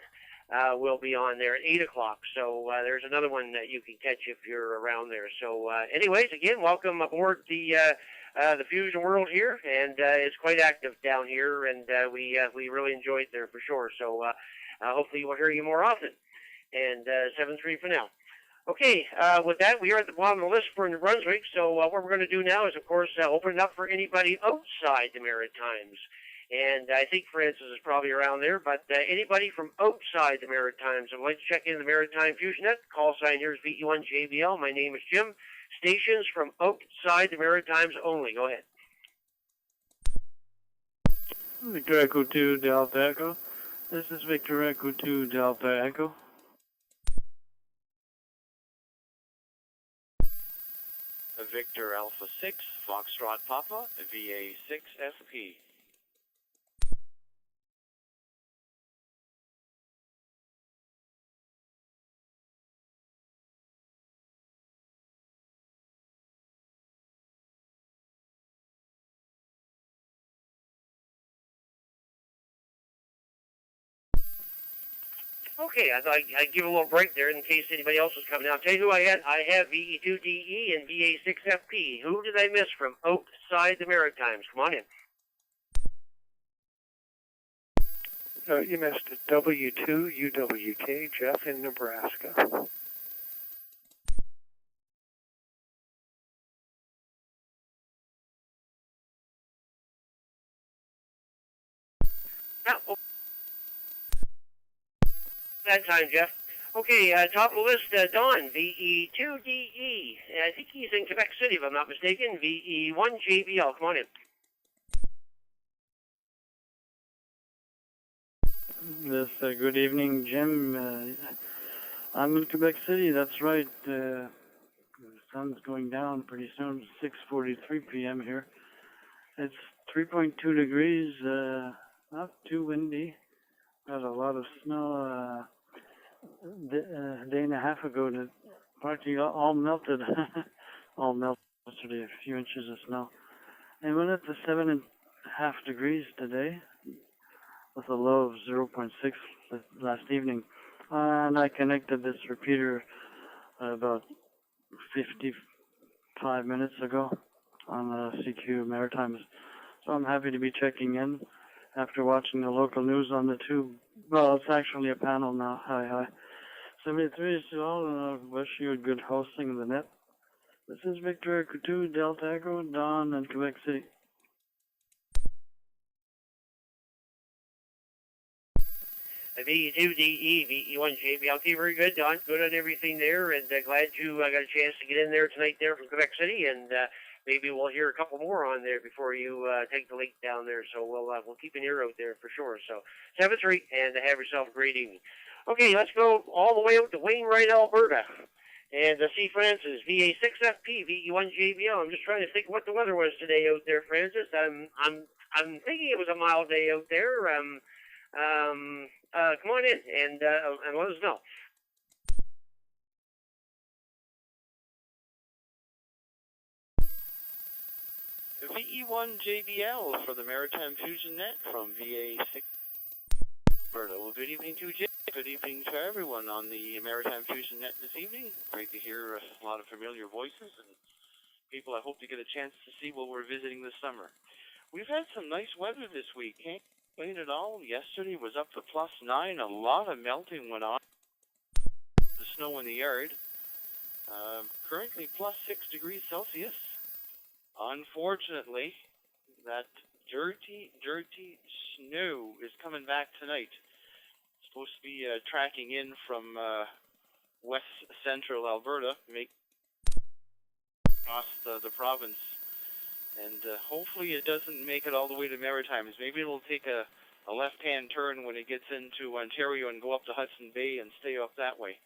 Will be on there at 8 o'clock. So there's another one that you can catch if you're around there. So anyways, again, welcome aboard the Fusion world here, and it's quite active down here, and we really enjoy it there for sure. So hopefully we'll hear you more often. And 7-3 for now. Okay, with that, we are at the bottom of the list for New Brunswick. So what we're going to do now is, of course, open it up for anybody outside the Maritimes. And I think Francis is probably around there, but anybody from outside the Maritimes would like to check in the Maritime Fusion Net, call sign here is VE1JBL. My name is Jim. Stations from outside the Maritimes only. Go ahead. Victor Echo 2 Delta Echo. This is Victor Echo 2 Delta Echo. Victor Alpha 6, Foxtrot Papa, VA6FP. Okay, I thought I'd give a little break there in case anybody else was coming. Now, I'll tell you who I had. I have VE2DE and VA6FP. Who did I miss from outside the Maritimes? Come on in. You missed W2 UWK, Jeff in Nebraska. Now, that time, Jeff. Okay, top of the list, Don, VE2DE. I think he's in Quebec City, if I'm not mistaken. VE1JBL. Come on in. Yes, good evening, Jim. I'm in Quebec City, that's right. The sun's going down pretty soon, 6:43 p.m. here. It's 3.2 degrees, not too windy. Got a lot of snow a day and a half ago. That practically all melted. All melted yesterday, a few inches of snow. And went up to 7.5 degrees today, with a low of 0.6 last evening. And I connected this repeater about 55 minutes ago on CQ Maritimes. So I'm happy to be checking in after watching the local news on the tube. Well, it's actually a panel now. Hi. 73 is all, and I wish you a good hosting of the net. This is Victor Echo 2 Delta Echo, Don in Quebec City. VE2DE, VE1JB. Okay, very good, Don. Good on everything there, and glad you got a chance to get in there tonight there from Quebec City, and maybe we'll hear a couple more on there before you take the lake down there, so we'll keep an ear out there for sure. So 7-3, and have yourself a great evening. Okay, let's go all the way out to Wainwright, Alberta, and see Francis, VA6FP, VE1JBL. I'm just trying to think what the weather was today out there, Francis. I'm thinking it was a mild day out there. Come on in and let us know. VE1JBL for the Maritime Fusion Net from VA6. Well, good evening to Jim. Good evening to everyone on the Maritime Fusion Net this evening. Great to hear a lot of familiar voices and people I hope to get a chance to see while we're visiting this summer. We've had some nice weather this week. Can't complain at all. Yesterday was up to +9. A lot of melting went on. The snow in the yard. Currently +6 degrees Celsius. Unfortunately, that dirty snow is coming back tonight. It's supposed to be tracking in from west central Alberta, across the province. And hopefully it doesn't make it all the way to Maritimes. Maybe it'll take a left-hand turn when it gets into Ontario and go up to Hudson Bay and stay up that way.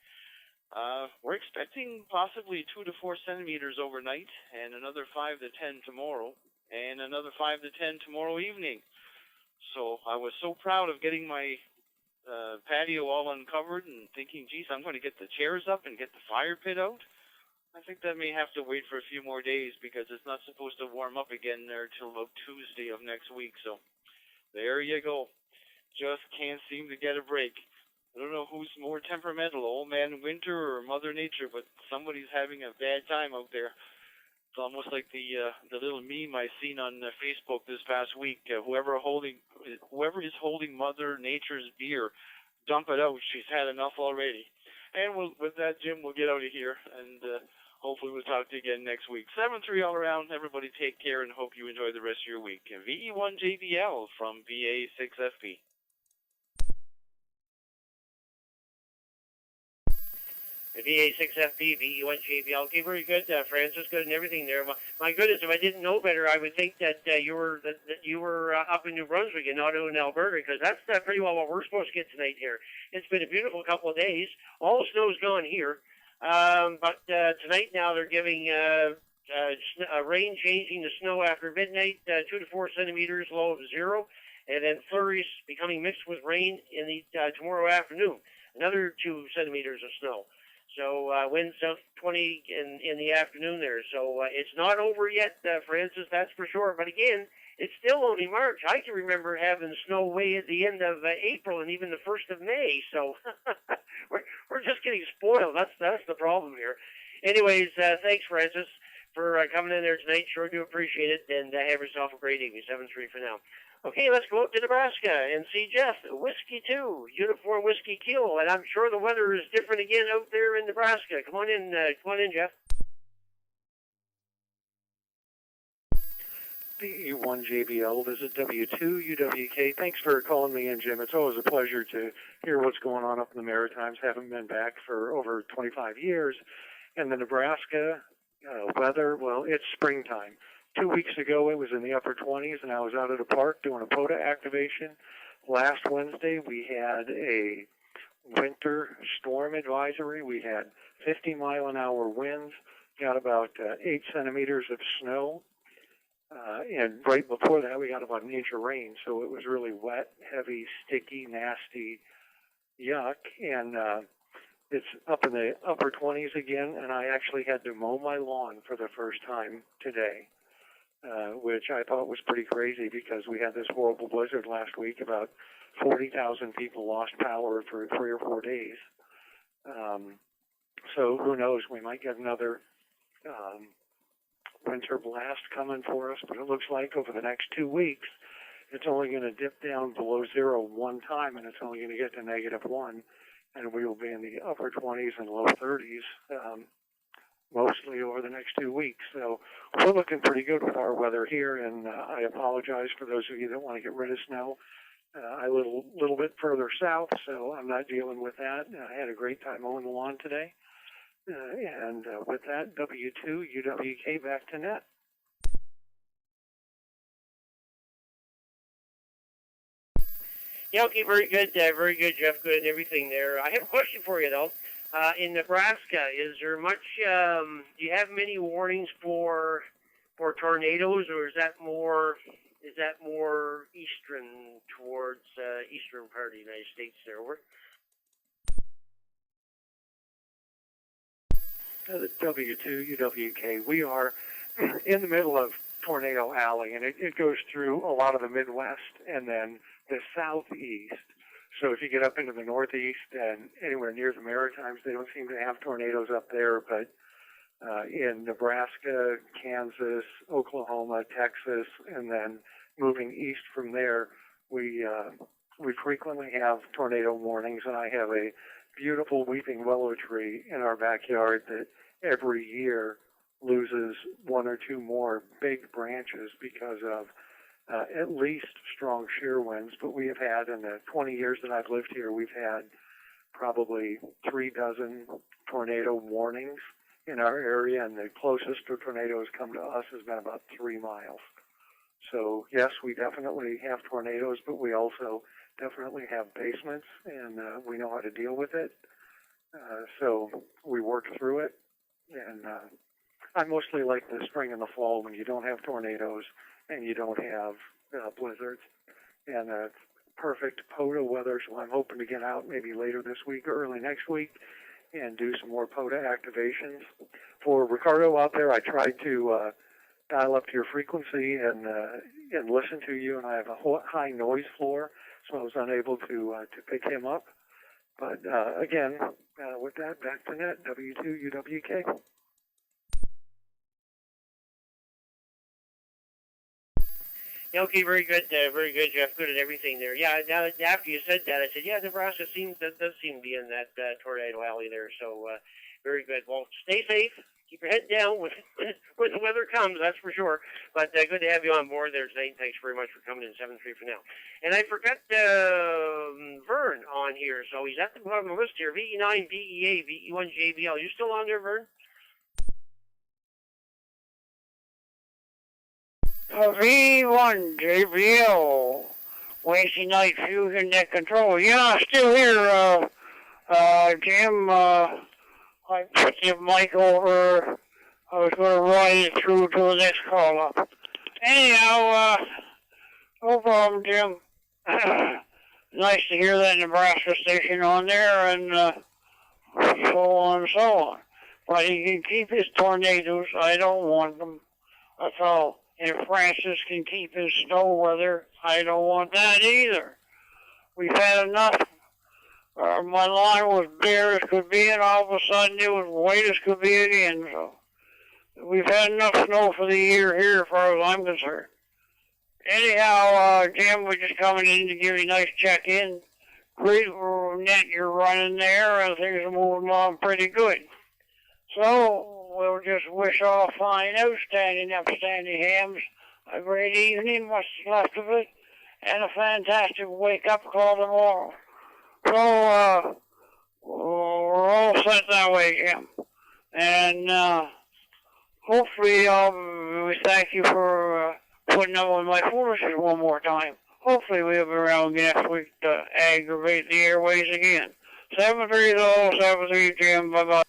We're expecting possibly 2 to 4 centimeters overnight, and another 5 to 10 tomorrow, and another 5 to 10 tomorrow evening. So I was so proud of getting my patio all uncovered and thinking, geez, I'm going to get the chairs up and get the fire pit out. I think that may have to wait for a few more days because it's not supposed to warm up again there till about Tuesday of next week. So there you go. Just can't seem to get a break. I don't know who's more temperamental, Old Man Winter or Mother Nature, but somebody's having a bad time out there. It's almost like the little meme I seen on Facebook this past week. Whoever is holding Mother Nature's beer, dump it out. She's had enough already. And with that, Jim, we'll get out of here, and hopefully we'll talk to you again next week. 7-3 all around. Everybody take care, and hope you enjoy the rest of your week. VE1JBL from VA6FP. The VA6FB, VE1JBL. Okay, very good, Francis. Good and everything there. My goodness, if I didn't know better, I would think that you were up in New Brunswick and not in Alberta, because that's pretty well what we're supposed to get tonight here. It's been a beautiful couple of days. All the snow's gone here, but tonight now they're giving rain changing to snow after midnight, 2 to 4 centimeters, low of 0, and then flurries becoming mixed with rain in the tomorrow afternoon. Another 2 centimeters of snow. So winds south 20 in the afternoon there. So it's not over yet, Francis, that's for sure. But again, it's still only March. I can remember having snow way at the end of April and even the 1st of May. So we're just getting spoiled. That's the problem here. Anyways, thanks, Francis, for coming in there tonight. Sure do appreciate it. And have yourself a great evening. 7-3 for now. Okay, let's go up to Nebraska and see Jeff. Whiskey 2, Uniform Whiskey Kilo. And I'm sure the weather is different again out there in Nebraska. Come on in, Jeff. BE1JBL, this is W2UWK. Thanks for calling me in, Jim. It's always a pleasure to hear what's going on up in the Maritimes. Haven't been back for over 25 years. And the Nebraska weather, well, it's springtime. 2 weeks ago, it was in the upper 20s, and I was out at a park doing a POTA activation. Last Wednesday, we had a winter storm advisory. We had 50-mile-an-hour winds, got about 8 centimeters of snow. And right before that, we got about an inch of rain. So it was really wet, heavy, sticky, nasty, yuck. And it's up in the upper 20s again, and I actually had to mow my lawn for the first time today. Which I thought was pretty crazy because we had this horrible blizzard last week. About 40,000 people lost power for 3 or 4 days. So who knows? We might get another winter blast coming for us, but it looks like over the next 2 weeks, it's only going to dip down below 0 one time, and it's only going to get to -1, and we will be in the upper 20s and low 30s. Mostly over the next 2 weeks. So we're looking pretty good with our weather here, and I apologize for those of you that want to get rid of snow. I live a little bit further south, so I'm not dealing with that. I had a great time mowing the lawn today. And with that, W2UWK back to net. Yeah, okay, very good, Jeff. Good and everything there. I have a question for you, though. In Nebraska, is there much? Do you have many warnings for tornadoes, or is that more eastern towards eastern part of the United States there? W2UWK. We are in the middle of Tornado Alley, and it goes through a lot of the Midwest and then the Southeast. So if you get up into the Northeast and anywhere near the Maritimes, they don't seem to have tornadoes up there. But in Nebraska, Kansas, Oklahoma, Texas, and then moving east from there, we frequently have tornado warnings. And I have a beautiful weeping willow tree in our backyard that every year loses 1 or 2 more big branches because of at least strong shear winds, but we have had, in the 20 years that I've lived here, we've had probably 3 dozen tornado warnings in our area, and the closest a tornado has come to us has been about 3 miles. So yes, we definitely have tornadoes, but we also definitely have basements, and we know how to deal with it. So we work through it, and I mostly like the spring and the fall when you don't have tornadoes and you don't have blizzards. And perfect POTA weather, so I'm hoping to get out maybe later this week or early next week and do some more POTA activations. For Ricardo out there, I tried to dial up to your frequency and listen to you, and I have a high noise floor, so I was unable to pick him up. But again, with that, back to net, W2UWK. Yeah, okay, very good, Jeff. Good at everything there. Yeah, now after you said that, I said, yeah, Nebraska does seem to be in that tornado alley there. So very good. Well, stay safe. keep your head down when the weather comes, that's for sure. But good to have you on board there tonight. Thanks very much for coming in 7-3 for now. And I forgot Vern on here, so he's at the bottom of the list here. VE9, VEA, VE1 JBL. You still on there, Vern? V1 JBL, Wednesday night Fusion Net Control. Yeah, still here, Jim. I put the mic over. I was going to ride it through to the next call up. Anyhow, no problem, Jim. Nice to hear that Nebraska station on there, and so on and so on. But he can keep his tornadoes. I don't want them. That's all. And Francis can keep his snow weather. I don't want that either. We've had enough. My lawn was bare as could be, and all of a sudden it was white as could be again. So we've had enough snow for the year here, as far as I'm concerned. Anyhow, Jim, we're just coming in to give you a nice check-in. Great net you're running there, and things are moving along pretty good. So we'll just wish all fine, outstanding, upstanding hams a great evening, what's left of it, and a fantastic wake-up call tomorrow. So, we're all set that way, Jim. And hopefully, we thank you for putting up with my foolishness one more time. Hopefully we'll be around next week to aggravate the airways again. 730, 73 Jim, bye-bye.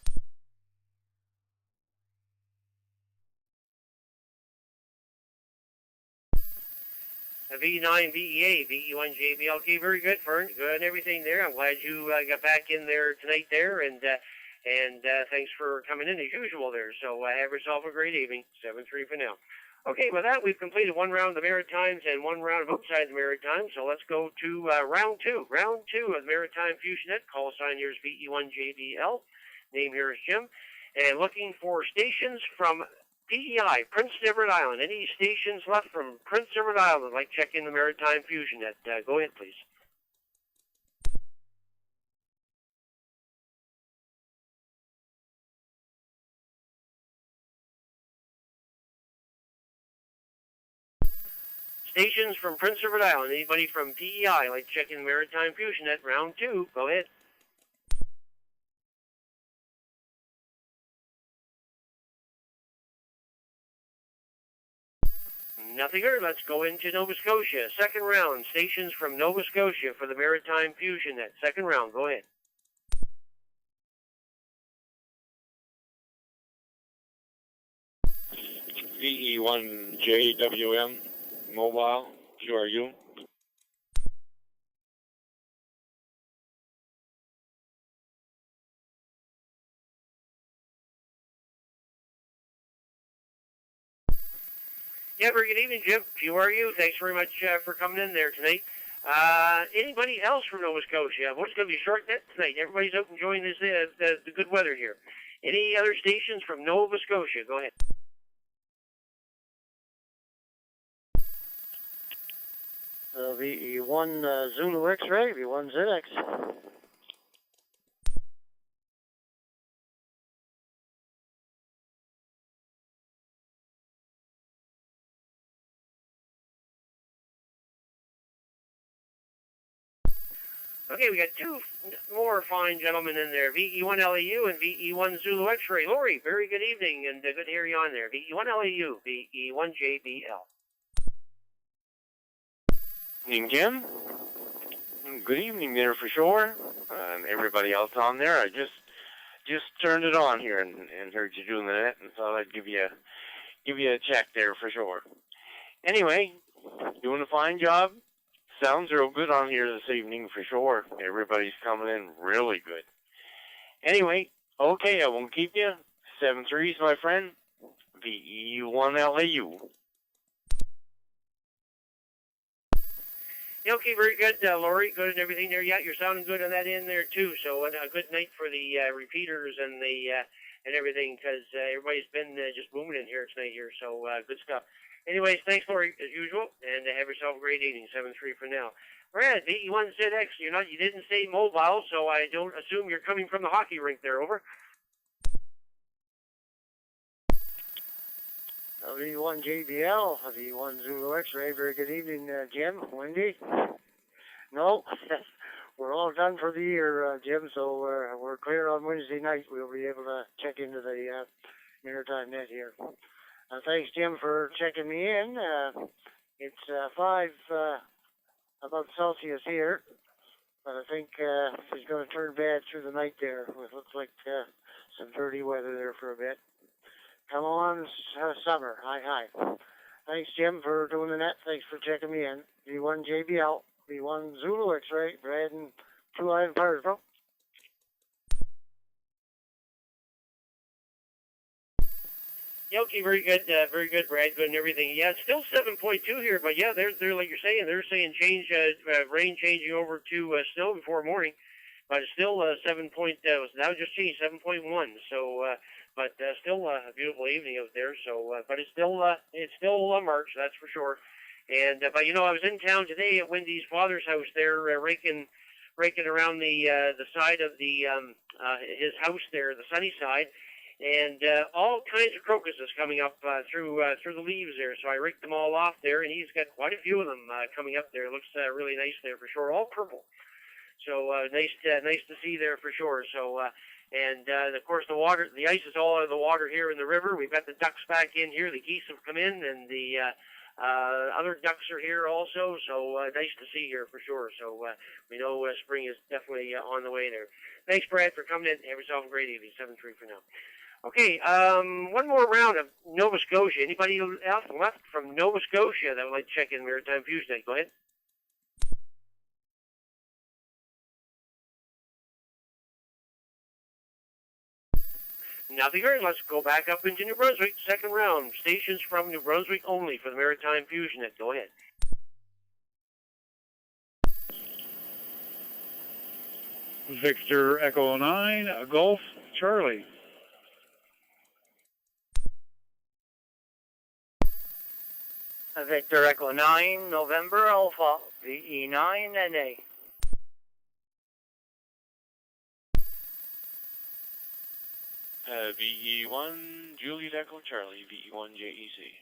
V9, VEA, VE1 JBL. Okay, very good, Fern. Good and everything there. I'm glad you got back in there tonight there, and thanks for coming in as usual there. So have yourself a great evening. 7-3 for now. Okay, with that, we've completed one round of the Maritimes and one round of outside the Maritimes. So let's go to round two. Round two of the Maritime Fusion Net. Call sign here is VE1 JBL. Name here is Jim. And looking for stations from PEI, Prince Edward Island. Any stations left from Prince Edward Island? Like check in the Maritime Fusion Net. Go ahead, please. Stations from Prince Edward Island. Anybody from PEI? Like check in the Maritime Fusion Net. Round two. Go ahead. Nothing heard. Let's go into Nova Scotia. Second round. Stations from Nova Scotia for the Maritime Fusion Net. Second round. Go ahead. VE1JWM Mobile. Who are you? Yeah, very good evening, Jim. Who are you? Thanks very much for coming in there tonight. Anybody else from Nova Scotia? Well, it's going to be a short net tonight. Everybody's out enjoying this the good weather here. Any other stations from Nova Scotia? Go ahead. VE1 Zulu X-ray, V1 ZX. Okay, we got two more fine gentlemen in there, VE1 LAU and VE1 Zulu X-ray. Lori, very good evening, and good to hear you on there. VE1 LAU, VE1 JBL. Evening, Jim. Good evening there for sure. And everybody else on there. I just turned it on here and heard you doing the net and thought I'd give you a check there for sure. Anyway, doing a fine job. Sounds real good on here this evening for sure. Everybody's coming in really good. Anyway, okay, I won't keep you. 7-3's my friend. VE1 LAU. Yeah, okay, very good, Lori. Good and everything there. Yeah, you're sounding good on that end there too. So a good night for the repeaters and the and everything, because everybody's been just booming in here tonight here. So good stuff. Anyways, thanks, Lori, as usual, and have yourself a great evening. 7-3 for now. Brad, VE1 ZX. You didn't say mobile, so I don't assume you're coming from the hockey rink there. Over. V1 JBL, V1 Zulu X-Ray. Very good evening, Jim, Wendy. No, we're all done for the year, Jim, so we're clear on Wednesday night. We'll be able to check into the Maritime Net here. Thanks, Jim, for checking me in. It's 5 above Celsius here, but I think it's going to turn bad through the night there. It looks like some dirty weather there for a bit. Come on, summer. Hi. Thanks, Jim, for doing the net. Thanks for checking me in. V1 JBL, V1 Zulu X-Ray, Brad and 2 Iron Parsville. Yeah, okay, very good, Brad, good and everything. Yeah, it's still 7.2 here, but yeah, they're like you're saying, they're saying change, rain changing over to snow before morning, but it's still 7. Now just changed 7.1. So, but still a beautiful evening out there. So, but it's still March, that's for sure. And but you know, I was in town today at Wendy's father's house there, raking around the side of the his house there, the sunny side. And all kinds of crocuses coming up through the leaves there. So I raked them all off there, and he's got quite a few of them coming up there. It looks really nice there for sure, all purple. So nice to see there for sure. So and of course the ice is all out of the water here in the river. We've got the ducks back in here. The geese have come in, and the other ducks are here also. So nice to see here for sure. So we know spring is definitely on the way there. Thanks, Brad, for coming in. Have yourself a great evening. 7-3 for now. Okay, one more round of Nova Scotia. Anybody else left from Nova Scotia that would like to check in Maritime Fusion Net? Go ahead. Nothing heard. Let's go back up into New Brunswick. Second round. Stations from New Brunswick only for the Maritime Fusion Net. Go ahead. Victor Echo 9, Golf Charlie. Victor Echo 9, November Alpha, VE9 NA. VE1, Juliet Echo Charlie, VE1 JEC.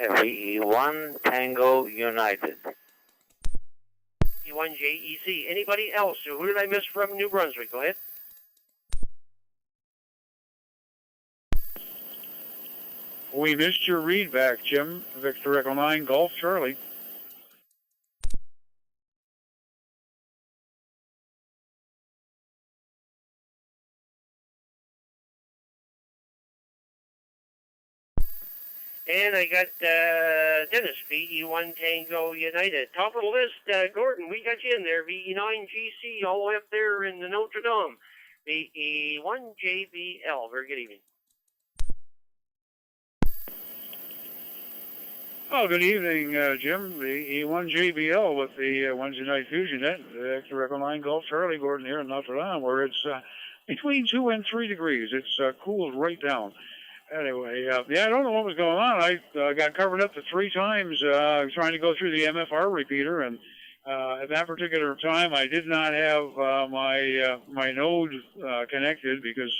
VE1 Tango United. VE1 JEC. Anybody else? Who did I miss from New Brunswick? Go ahead. We missed your read back, Jim. Victor Echo 9, Golf Charlie. And I got Dennis, VE1 Tango United. Top of the list, Gordon, we got you in there. VE9 GC, all the way up there in the Notre Dame. VE1 JBL. Very good evening. Oh, good evening, Jim. The E1 JBL with the Wednesday Night Fusion Net. Victor Echo 9 Golf Charlie, Gordon here in Notre Dame, where it's between 2 and 3 degrees. It's cooled right down. Anyway, yeah, I don't know what was going on. I got covered up to 3 times trying to go through the MFR repeater, and at that particular time, I did not have my node connected because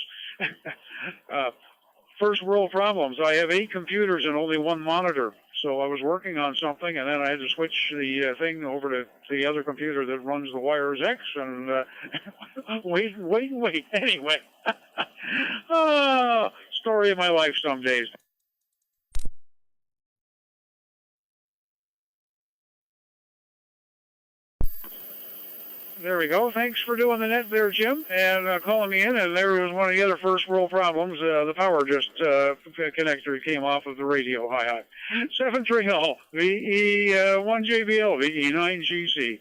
first world problems. I have 8 computers and only 1 monitor. So I was working on something, and then I had to switch the thing over to the other computer that runs the Wires X, and wait. Anyway, story of my life some days. There we go. Thanks for doing the net there, Jim, and calling me in. And there was one of the other first world problems. The power just connector came off of the radio. Hi. 730 VE1 JBL VE9 GC.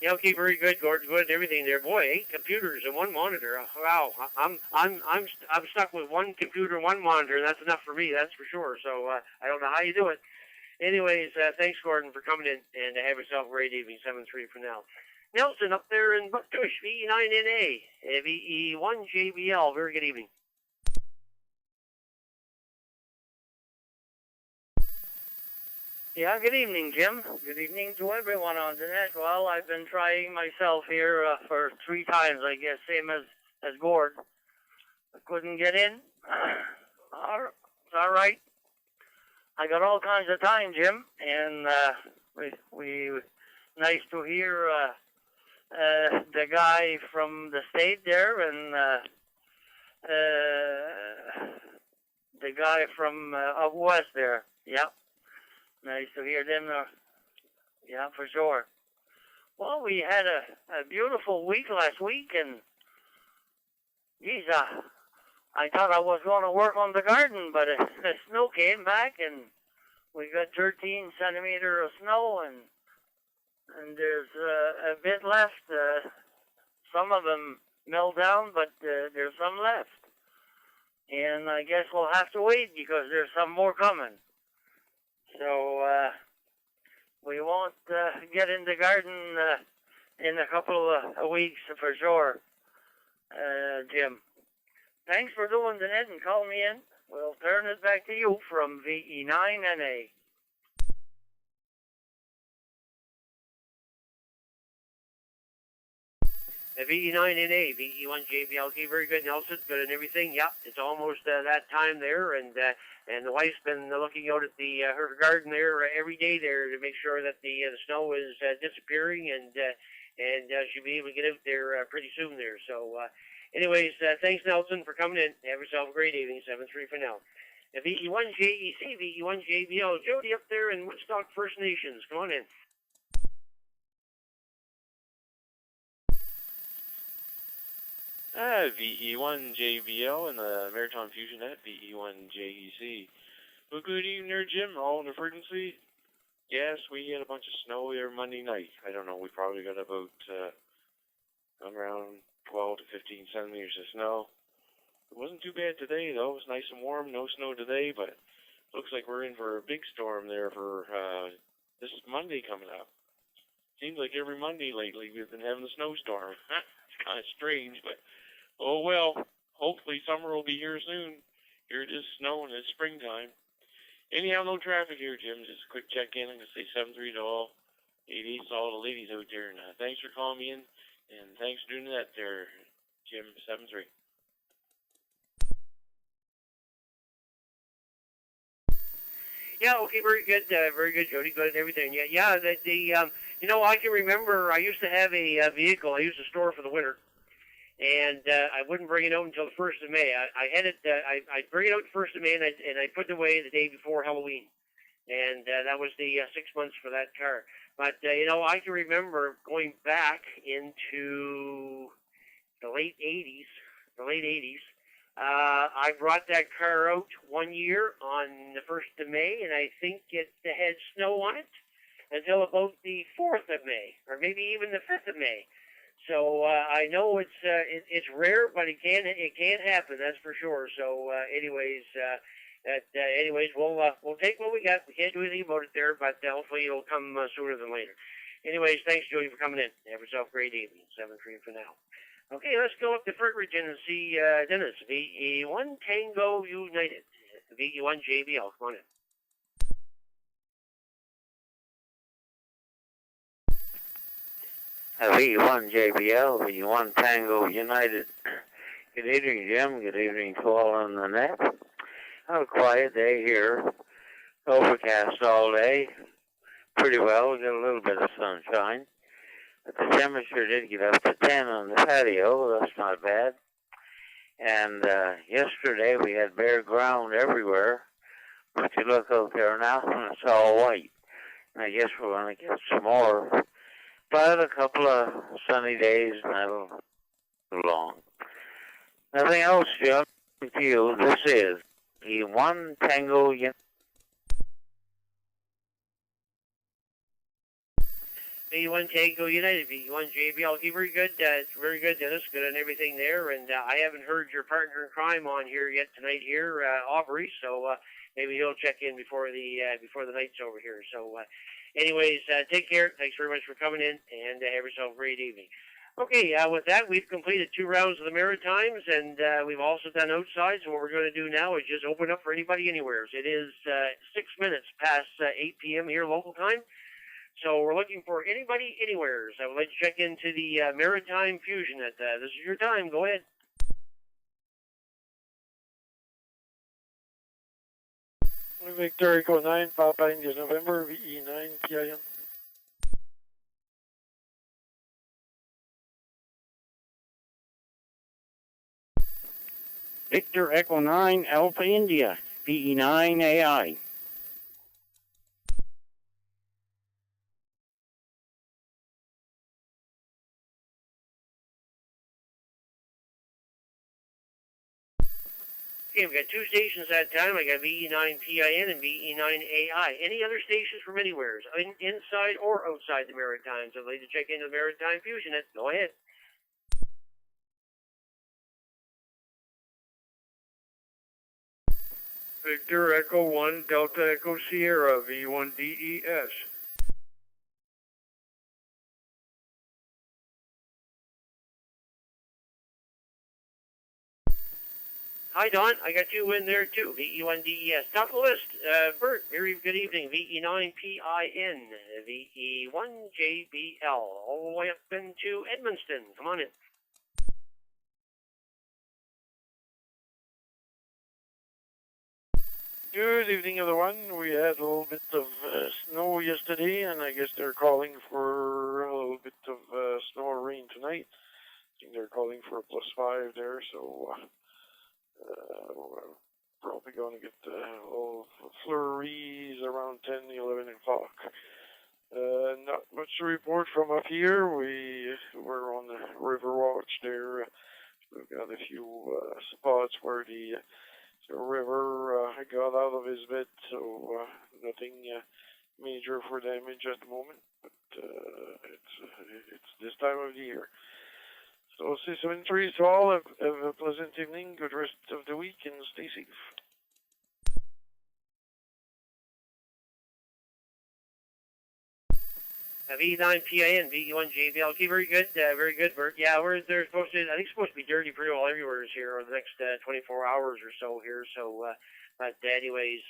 Yeah, okay, very good, Gordon. Good, everything there. Boy, 8 computers and 1 monitor. Wow, I'm stuck with 1 computer and 1 monitor. That's enough for me, that's for sure. So I don't know how you do it. Anyways, thanks, Gordon, for coming in, and have yourself a great evening. 7-3 for now. Nelson up there in Bucktush, VE9NA, VE1 JBL. Very good evening. Yeah, good evening, Jim. Good evening to everyone on the net. Well, I've been trying myself here for 3 times, I guess, same as Gord. I couldn't get in. It's all right. I got all kinds of time, Jim, and we nice to hear the guy from the state there and the guy from up west there. Yeah. Nice to hear them. Yeah, for sure. Well, we had a beautiful week last week, and geez, I thought I was going to work on the garden, but the snow came back, and we got 13 centimeters of snow, and there's a bit left. Some of them melt down, but there's some left. And I guess we'll have to wait because there's some more coming. So we won't get in the garden in a couple of weeks for sure, Jim. Thanks for doing the net and calling me in. We'll turn it back to you from VE9NA. VE9NA, VE1JBLK, very good, Nelson, good and everything. Yeah, it's almost that time there, and the wife's been looking out at the her garden there every day there to make sure that the snow is disappearing, and she'll be able to get out there pretty soon there. So, anyways, thanks, Nelson, for coming in. Have yourself a great evening. 7-3 for now. VE1JEC, VE1JBL, Jody up there in Woodstock First Nations. Come on in. VE1JBL and the Maritime Fusion Net, VE1JEC. Well, good evening there, Jim. All in the frequency. Yes, we had a bunch of snow there Monday night. I don't know, we probably got about around 12 to 15 centimeters of snow. It wasn't too bad today, though. It was nice and warm. No snow today, but looks like we're in for a big storm there for this Monday coming up. Seems like every Monday lately we've been having a snowstorm. It's kind of strange, but oh well. Hopefully summer will be here soon. Here it is snowing. It's springtime. Anyhow, no traffic here, Jim. Just a quick check-in. I'm going to say 7-3 to all. 88 to all the ladies out there. And thanks for calling me in. And thanks for doing that there, Jim. 7-3. Yeah, okay, very good, Jody, good and everything. Yeah, you know, I can remember I used to have a vehicle I used to store for the winter, and I wouldn't bring it out until the 1st of May. I had it, I'd bring it out the 1st of May, and I put it away the day before Halloween, and that was the 6 months for that car. But, you know, I can remember going back into the late 80s, I brought that car out one year on the 1st of May, and I think it had snow on it until about the 4th of May, or maybe even the 5th of May. So I know it's rare, but it can happen, that's for sure. So anyways, we'll take what we got. We can't do anything about it there, but hopefully it'll come sooner than later. Anyways, thanks, Jody, for coming in. Have yourself a great evening. 7-3 for now. Okay, let's go up to Ferguson and see Dennis. VE1 Tango United. VE1 JBL. Come on in. VE1 JBL, VE1 Tango United. Good evening, Jim. Good evening to all on the net. A quiet day here. Overcast all day. Pretty well. We got a little bit of sunshine. But the temperature did get up to 10 on the patio. That's not bad. And yesterday we had bare ground everywhere. But you look out there now and it's all white. And I guess we're going to get some more. But a couple of sunny days and that'll go long. Nothing else, Jim. To you, this is VE1 Tango United. VE1 Tango United, VE1 JBL. Very good, very good, Dennis. Good on everything there. And I haven't heard your partner in crime on here yet tonight here, Aubrey. So maybe he'll check in before the night's over here. So, anyways, take care. Thanks very much for coming in, and have yourself a great evening. Okay, with that, we've completed 2 rounds of the Maritimes, and we've also done outside, so what we're going to do now is just open up for anybody anywhere. It is 6 minutes past 8 p.m. here local time, so we're looking for anybody anywhere. I would like to check into the Maritime Fusion Net. This is your time. Go ahead. Victor Echo 9, Papa India November, VE9, PIN. Victor Echo 9, Alpha India, VE9 AI. Okay, we've got 2 stations at a time. I got VE9 PIN and VE9 AI. Any other stations from anywhere, inside or outside the Maritimes? I'd like to check into the Maritime Fusion Net. Go ahead. Victor Echo 1, Delta Echo Sierra, V1DES. Hi, Don. I got you in there, too. VE1DES. Top of the list. Bert, very good evening. VE9PIN. VE1JBL. All the way up into Edmundston. Come on in. Good evening, everyone. We had a little bit of snow yesterday, and I guess they're calling for a little bit of snow or rain tonight. I think they're calling for a +5 there, so we're probably going to get little flurries around 10, 11 o'clock. Not much to report from up here. We're on the river watch there. We've got a few spots where the river got out of his bed, so nothing major for damage at the moment, but it's this time of the year. So 673 to all, have a pleasant evening, good rest of the week, and stay safe. VE9PIN, VE1JBL. Okay, very good, Bert. Yeah, they're supposed to, I think it's supposed to be dirty pretty well everywhere here over the next 24 hours or so here. So, but anyways,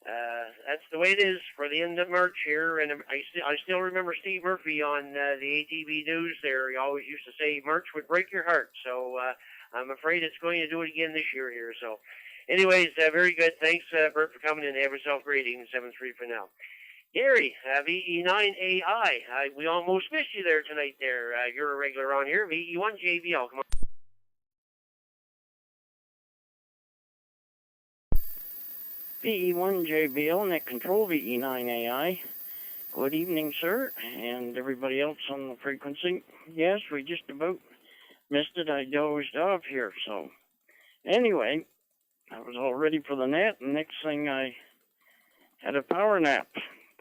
that's the way it is for the end of March here. And I still remember Steve Murphy on the ATV News there. He always used to say March would break your heart. So I'm afraid it's going to do it again this year here. So anyways, very good. Thanks, Bert, for coming in. Have yourself a great evening. 7-3 for now. Gary, VE9AI. We almost missed you there tonight there. You're a regular on here. VE1JBL. Come on. VE1JBL, Net Control, VE9AI. Good evening, sir, and everybody else on the frequency. Yes, we just about missed it. I dozed off here, so anyway, I was all ready for the net, and next thing I had a power nap.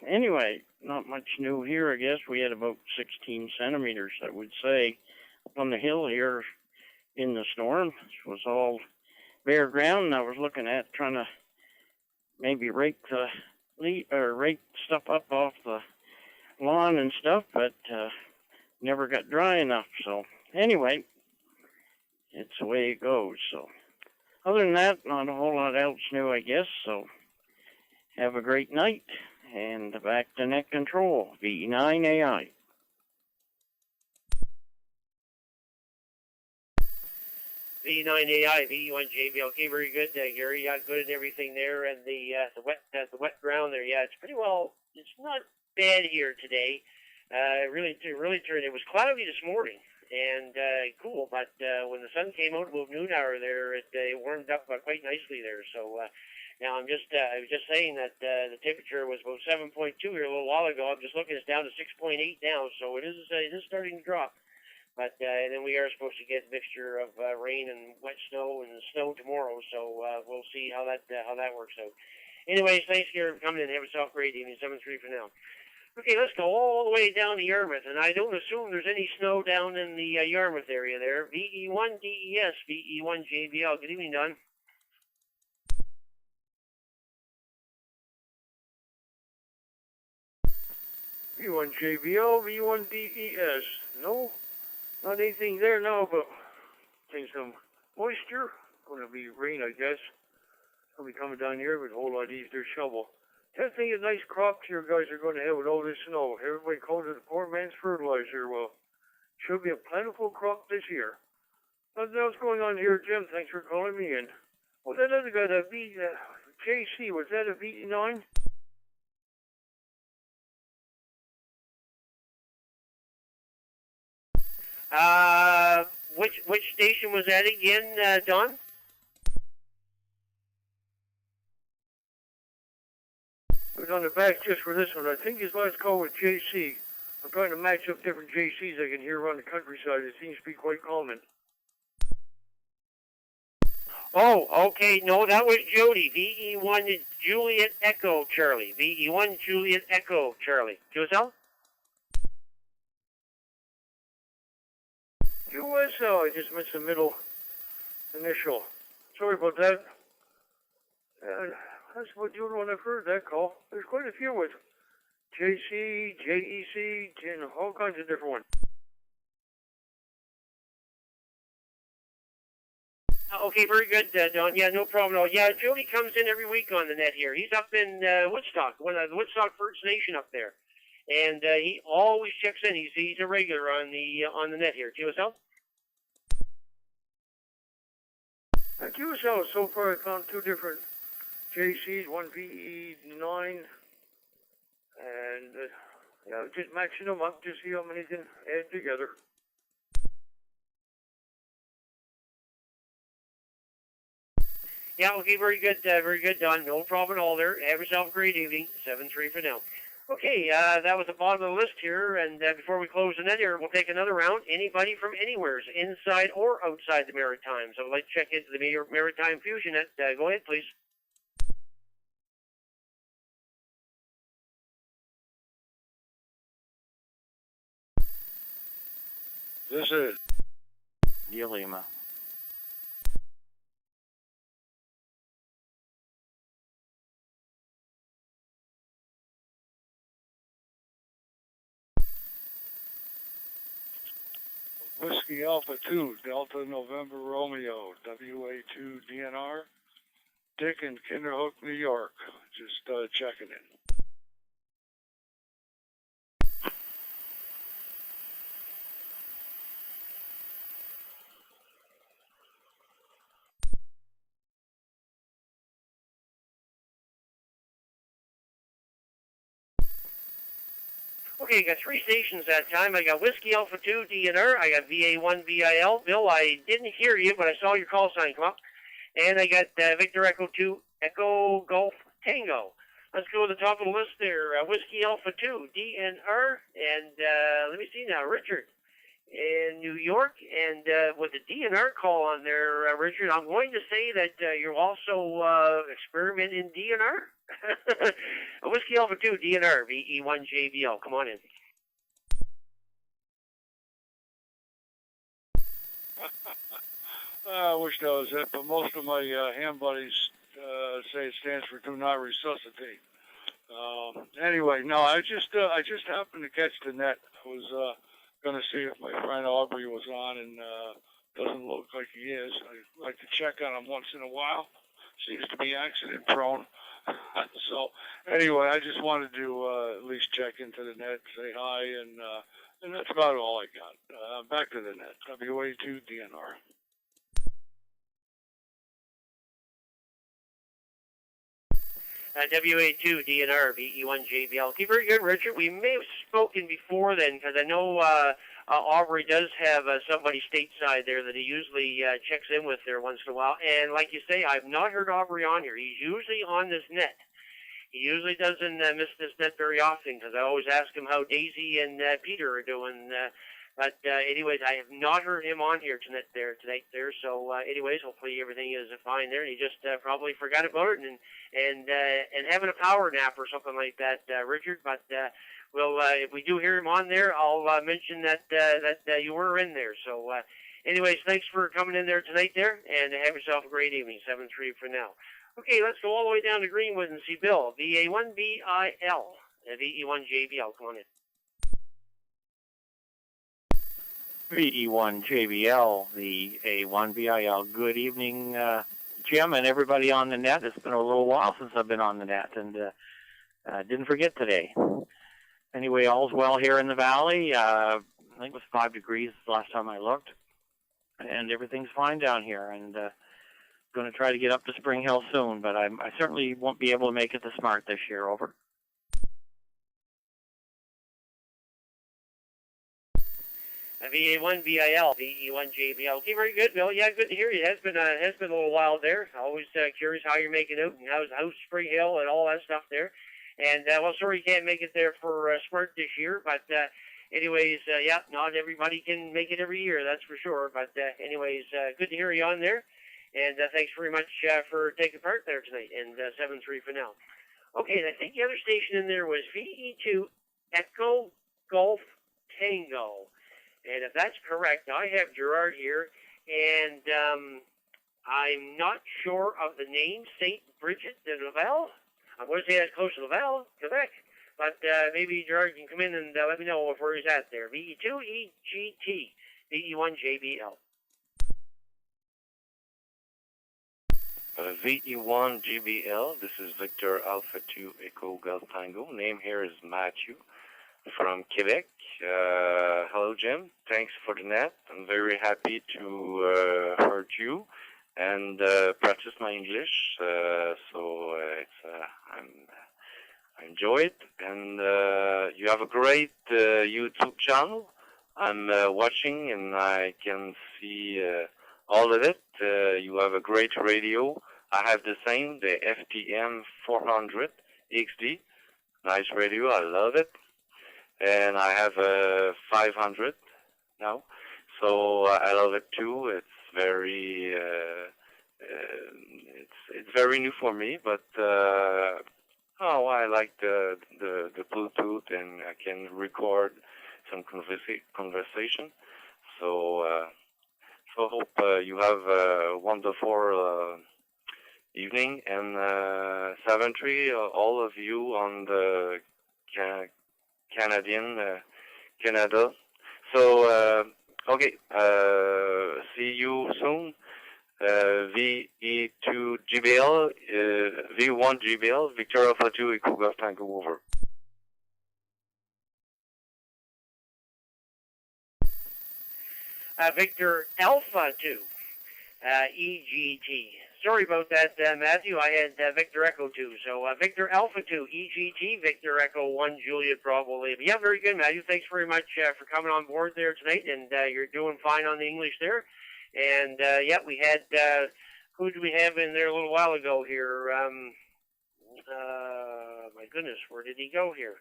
Anyway, not much new here, I guess. We had about 16 centimeters, I would say, up on the hill here in the storm. It was all bare ground, and I was looking at trying to maybe rake stuff up off the lawn and stuff, but never got dry enough. So anyway, it's the way it goes. So other than that, not a whole lot else new, I guess. So have a great night, and back to Net Control, VE9AI. VE9AI, VE1JBL. Okay, very good, Gary. Yeah, good at everything there, and the wet ground there. Yeah, it's pretty well. It's not bad here today. Really turned. It was cloudy this morning and cool, but when the sun came out about noon hour there, it warmed up quite nicely there. So now I was just saying that the temperature was about 7.2 here a little while ago. I'm just looking, it's down to 6.8 now, so it is starting to drop. But and then we are supposed to get a mixture of rain and wet snow and snow tomorrow, so we'll see how that works out. Anyways, thanks for coming in. Have yourself a great evening. 7-3 for now. Okay, let's go all the way down to Yarmouth, and I don't assume there's any snow down in the Yarmouth area there. VE1DES, VE1JBL. Good evening, Don. V1JBL, V1DES. No Not anything there now, but getting some moisture. Gonna be rain, I guess. Gonna be coming down here with a whole lot easier shovel. That thing is nice crops here, guys, are going to have with all this snow. Everybody calls it a poor man's fertilizer. Well, should be a plentiful crop this year. Nothing else going on here, Jim. Thanks for calling me in. Well, that other guy, that JC, was that a VE9? Which station was that again, Don? It was on the back just for this one. I think his last call was JC. I'm trying to match up different JCs I can hear around the countryside. It seems to be quite common. Oh, okay. No, that was Jody. VE1 Juliet Echo Charlie. VE1 Juliet Echo Charlie. QSL? QSL. I just missed the middle initial. Sorry about that. That's what you when I've heard that call. There's quite a few with JC, JEC, and all kinds of different ones. Okay, very good, Don. Yeah, no problem at all. Yeah, Jody comes in every week on the net here. He's up in Woodstock, one of the Woodstock First Nation up there, and he always checks in. He's a regular on the net here. QSL? At QSL, so far I found two different JCs, one VE9, and yeah, just matching them up to see how many can add together. Yeah, okay, very good, Don. No problem at all there. Have yourself a great evening. 7-3 for now. Okay, that was the bottom of the list here, and before we close the net here, we'll take another round. Anybody from anywhere, inside or outside the Maritimes. So let's check into the Maritime Fusion Net. Go ahead, please. This is Yelima. Whiskey Alpha 2, Delta November Romeo, WA2 DNR, Dick in Kinderhook, New York. Just checking in. Okay, I got three stations that time. I got Whiskey Alpha 2 DNR. I got VA1 VIL. Bill, I didn't hear you, but I saw your call sign come up. And I got Victor Echo 2 Echo Golf Tango. Let's go to the top of the list there. Whiskey Alpha 2 DNR. And let me see now, Richard in New York. And with the DNR call on there, Richard, I'm going to say that you're also experimenting DNR. Whiskey Alpha 2 DNR VE1 JBL. Come on in. I wish that was it, but most of my ham buddies say it stands for do not resuscitate. Anyway, no, I just happened to catch the net. I was going to see if my friend Aubrey was on, and doesn't look like he is. I like to check on him once in a while. Seems to be accident prone. So anyway, I just wanted to at least check into the net, say hi, and that's about all I got. Back to the net, WA2 DNR. WA2 DNR VE1 JBL. Okay, very good, Richard. We may have spoken before then, because I know Aubrey does have somebody stateside there that he usually checks in with there once in a while. And like you say, I've not heard Aubrey on here. He's usually on this net. He usually doesn't miss this net very often, because I always ask him how Daisy and Peter are doing. But anyways, I have not heard him on here tonight there. So anyways, hopefully everything is fine there. And he just probably forgot about it and having a power nap or something like that, Richard. But we'll if we do hear him on there, I'll mention that you were in there. So anyways, thanks for coming in there tonight there, and have yourself a great evening. 7-3 for now. Okay, let's go all the way down to Greenwood and see Bill. VA1 VIL, VE1 JBL. Come on in. VE1JBL, the A1BIL. Good evening, Jim, and everybody on the net. It's been a little while since I've been on the net, and didn't forget today. Anyway, all's well here in the valley. I think it was 5 degrees the last time I looked, and everything's fine down here. And going to try to get up to Spring Hill soon, but I certainly won't be able to make it to Smart this year. Over. VA1 VIL, VE1 JBL. Okay, very good, Bill. Yeah, good to hear you. It has been a little while there. Always curious how you're making out and how's Spring Hill and all that stuff there. And well, sorry you can't make it there for Smart this year, but anyways, yeah, not everybody can make it every year, that's for sure. But anyways, good to hear you on there, and thanks very much for taking part there tonight. And 7-3 for now. Okay, and I think the other station in there was VE2 Echo Golf Tango. And if that's correct, I have Gerard here, and I'm not sure of the name, St. Bridget de Laval. I'm going to say that's close to Laval, Quebec, but maybe Gerard can come in and let me know where he's at there. VE2 EGT, VE1 JBL. VE1 GBL, this is Victor Alpha 2 Echo Golf Tango. Name here is Matthew from Quebec. Hello, Jim. Thanks for the net. I'm very happy to heard you and practice my English. So I enjoy it. And you have a great YouTube channel. I'm watching and I can see all of it. You have a great radio. I have the same, the FTM 400 XD. Nice radio. I love it. And I have a 500 now, so I love it too. It's very, it's very new for me, but I like the Bluetooth, and I can record some conversation. So so hope you have a wonderful evening, and 7-3, all of you on the Canada. So, okay, see you soon. VE2 GBL, V1 GBL, Victor Alpha 2 Echo Golf Tango, over. Victor Alpha 2, EGT. Sorry about that, Matthew. I had Victor Echo 2. So Victor Alpha 2, EGT, Victor Echo 1, Juliet Bravo Lima. Yeah, very good, Matthew. Thanks very much for coming on board there tonight, and you're doing fine on the English there. And, yeah, we had, who did we have in there a little while ago here? My goodness, where did he go here?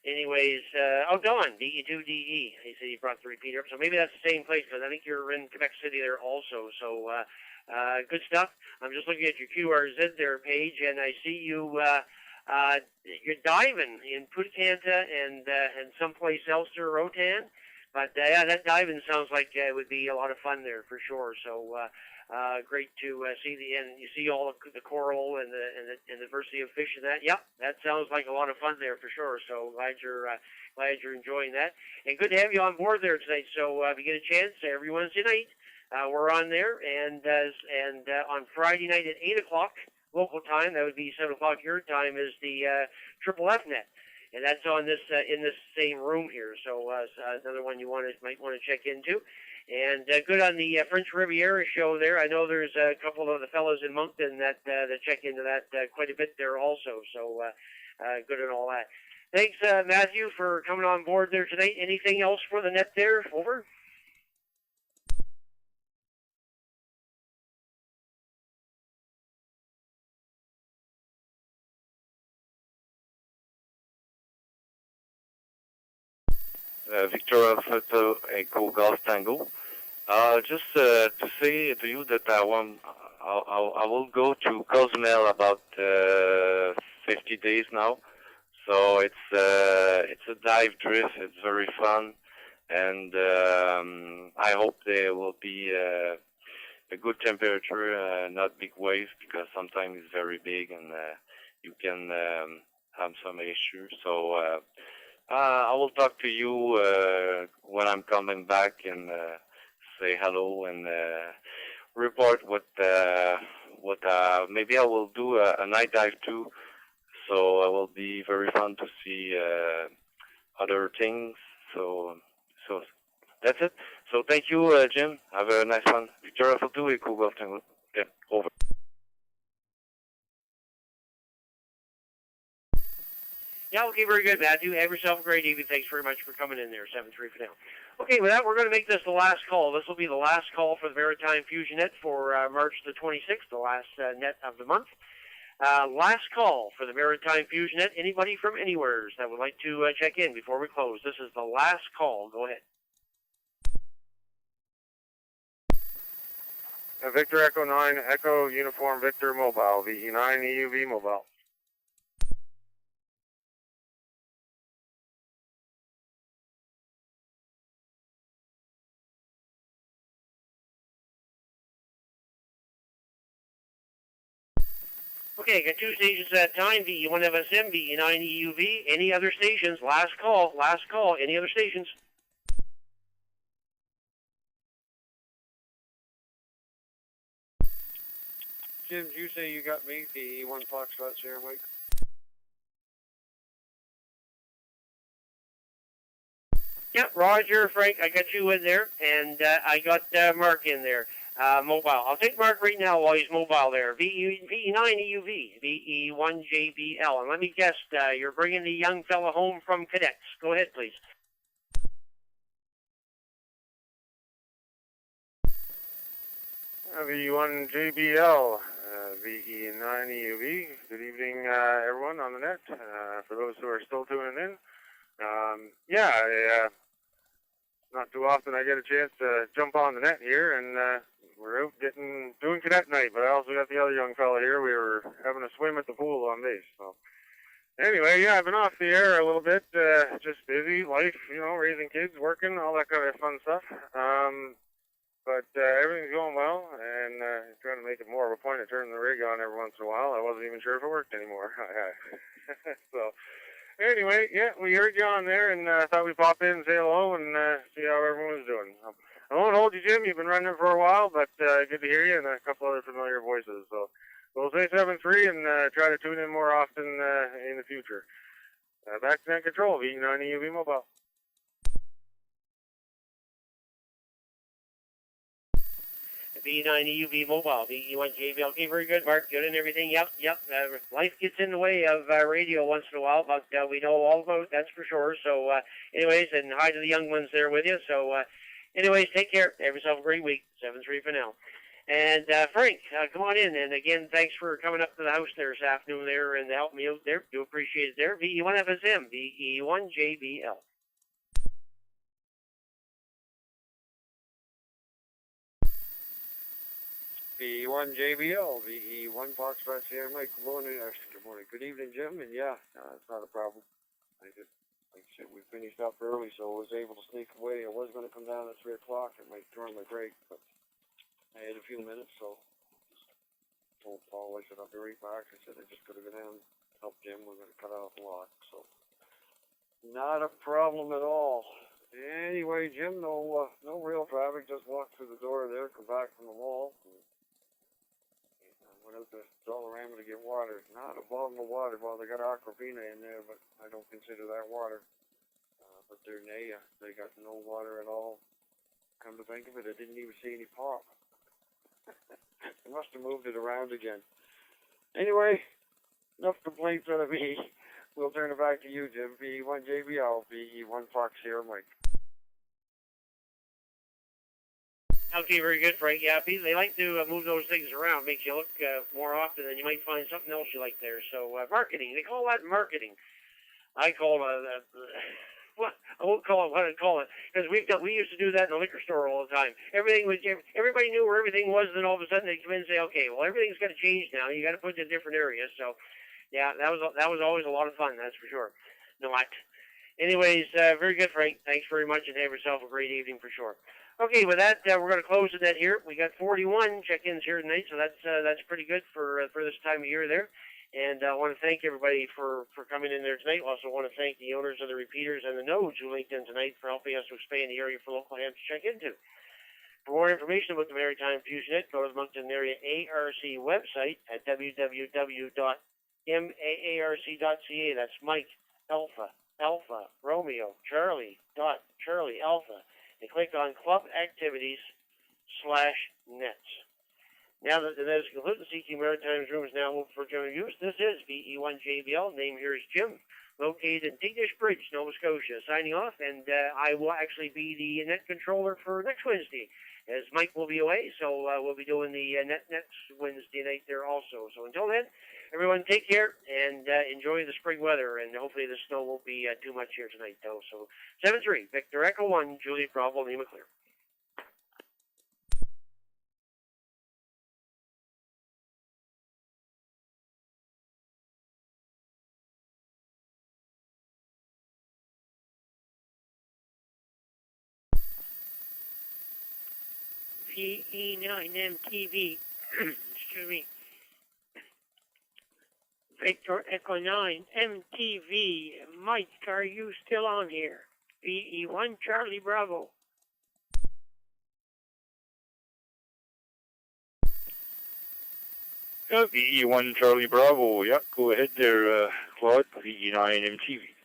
Anyways, Don, DE2DE. He said he brought the repeater up, so maybe that's the same place, because I think you're in Quebec City there also. So, good stuff. I'm just looking at your QRZ there page, and I see you, you're diving in Puttacanta and someplace else there, Rotan. But, yeah, that diving sounds like it would be a lot of fun there for sure. So, great to see and you see all the coral and the diversity of fish and that. Yep, that sounds like a lot of fun there for sure. So glad you're enjoying that, and good to have you on board there tonight. So if you get a chance, every Wednesday night we're on there, and on Friday night at 8 o'clock local time, that would be 7 o'clock your time, is the Triple F net. And that's on this in this same room here. So another one you might want to check into. And good on the French Riviera show there. I know there's a couple of the fellows in Moncton that check into that quite a bit there also. So good on all that. Thanks, Matthew, for coming on board there tonight. Anything else for the net there? Over. Victor Alpha Echo Golf Tango. Just to say to you that I will go to Cozumel about 50 days now. So it's a dive drift. It's very fun, and I hope there will be a good temperature, not big waves, because sometimes it's very big and you can have some issues. So I will talk to you when I'm coming back and say hello and report what maybe I will do a night dive too. So it will be very fun to see other things. So that's it. So thank you, Jim. Have a nice one. Victoria for 2 et Google Tango. Yeah, over. Yeah, okay, very good, Matthew. Have yourself a great evening. Thanks very much for coming in there, 7-3 for now. Okay, with that, we're going to make this the last call. This will be the last call for the Maritime Fusion Net for March the 26th, the last net of the month. Last call for the Maritime Fusion Net. Anybody from anywhere that would like to check in before we close? This is the last call. Go ahead. Victor Echo 9, Echo Uniform Victor Mobile, VE9 EUV Mobile. Okay, got 2 stations at that time, VE1 FSM, VE9 EUV. Any other stations? Last call, any other stations? Jim, did you say you got me, the E1 Foxtrot Sierra Mike? Yep, Roger, Frank, I got you in there, and I got Mark in there. Mobile. I'll take Mark right now while he's mobile there. VE9 EUV, VE1 JBL. And let me guess, you're bringing the young fella home from cadets. Go ahead, please. VE1 JBL, VE9 EUV. Good evening, everyone on the net. For those who are still tuning in, not too often I get a chance to jump on the net here, and we're out doing cadet night. But I also got the other young fella here. We were having a swim at the pool on base. So anyway, I've been off the air a little bit, just busy, life, raising kids, working, all that kind of fun stuff. But everything's going well, and trying to make it more of a point of turning the rig on every once in a while. I wasn't even sure if it worked anymore. So anyway, we heard you on there, and thought we'd pop in and say hello and see how everyone was doing. I won't hold you, Jim. You've been running for a while, but good to hear you and a couple other familiar voices. So we'll say 7-3 and try to tune in more often in the future. Back to net control, VE9 EUV Mobile. VE9 EUV Mobile, VE1 JBL. Okay, very good, Mark. Good and everything. Yep. Life gets in the way of radio once in a while, but we know all about it, that's for sure. So, anyways, and hi to the young ones there with you. So, anyways, take care. Have yourself a great week. 7-3 for now. And Frank, come on in. And again, thanks for coming up to the house there this afternoon there and helping me out there. Do appreciate it there. VE1 FSM, VE1 JBL. VE1 JBL, VE1 Foxtrot Sierra Mike. Good morning. Good evening, Jim. And it's not a problem. Like I said, we finished up early, so I was able to sneak away. I was going to come down at 3 o'clock. It might throw my break, but I had a few minutes, so just told Paul I said I'll be right back. I said I just got to go down and help Jim. We're going to cut off a lot, so not a problem at all. Anyway, Jim, no real traffic. Just walked through the door there, come back from the mall. Went out to Dollarama to get water. Not a bottle of water. Well, they got Aquafina in there, but I don't consider that water. But they got no water at all. Come to think of it, I didn't even see any pop. They must have moved it around again. Anyway, enough complaints out of me. We'll turn it back to you, Jim. VE1 JBL, VE1 Fox here, Mike. Okay, very good, Frank. Yeah, they like to move those things around. Makes you look more often, and you might find something else you like there. So marketing, they call that marketing. I call it well, I won't call it what I call it, because we used to do that in the liquor store all the time. Everybody knew where everything was, and then all of a sudden they come in and say, okay, well everything's got to change now. You got to put it in different areas. So yeah, that was always a lot of fun. That's for sure. No, anyways, very good, Frank. Thanks very much, and have yourself a great evening for sure. Okay, with that, we're going to close the net here. We got 41 check-ins here tonight, so that's pretty good for this time of year there. And I want to thank everybody for coming in there tonight. Also want to thank the owners of the repeaters and the nodes who linked in tonight for helping us to expand the area for local hams to check into. For more information about the Maritime Fusion Net, go to the Moncton Area ARC website at www.maarc.ca. That's Mike, Alpha, Romeo, Charlie, Alpha. And click on Club Activities /Nets. Now that the net is complete, the CQ Maritime's room is now open for general use. This is VE1JBL. Name here is Jim, located in Dignish Bridge, Nova Scotia. Signing off, and I will actually be the net controller for next Wednesday, as Mike will be away, so we'll be doing the net next Wednesday night there also. So until then, everyone take care and enjoy the spring weather, and hopefully the snow won't be too much here tonight, though. So 7-3, Victor Echo 1, Juliet Bravo, Lima Clear. VE9MTV, excuse me, Victor Echo 9, MTV, Mike, are you still on here? VE1 Charlie Bravo. Yeah, VE1 Charlie Bravo. Yeah, go ahead there, Claude. VE9 MTV.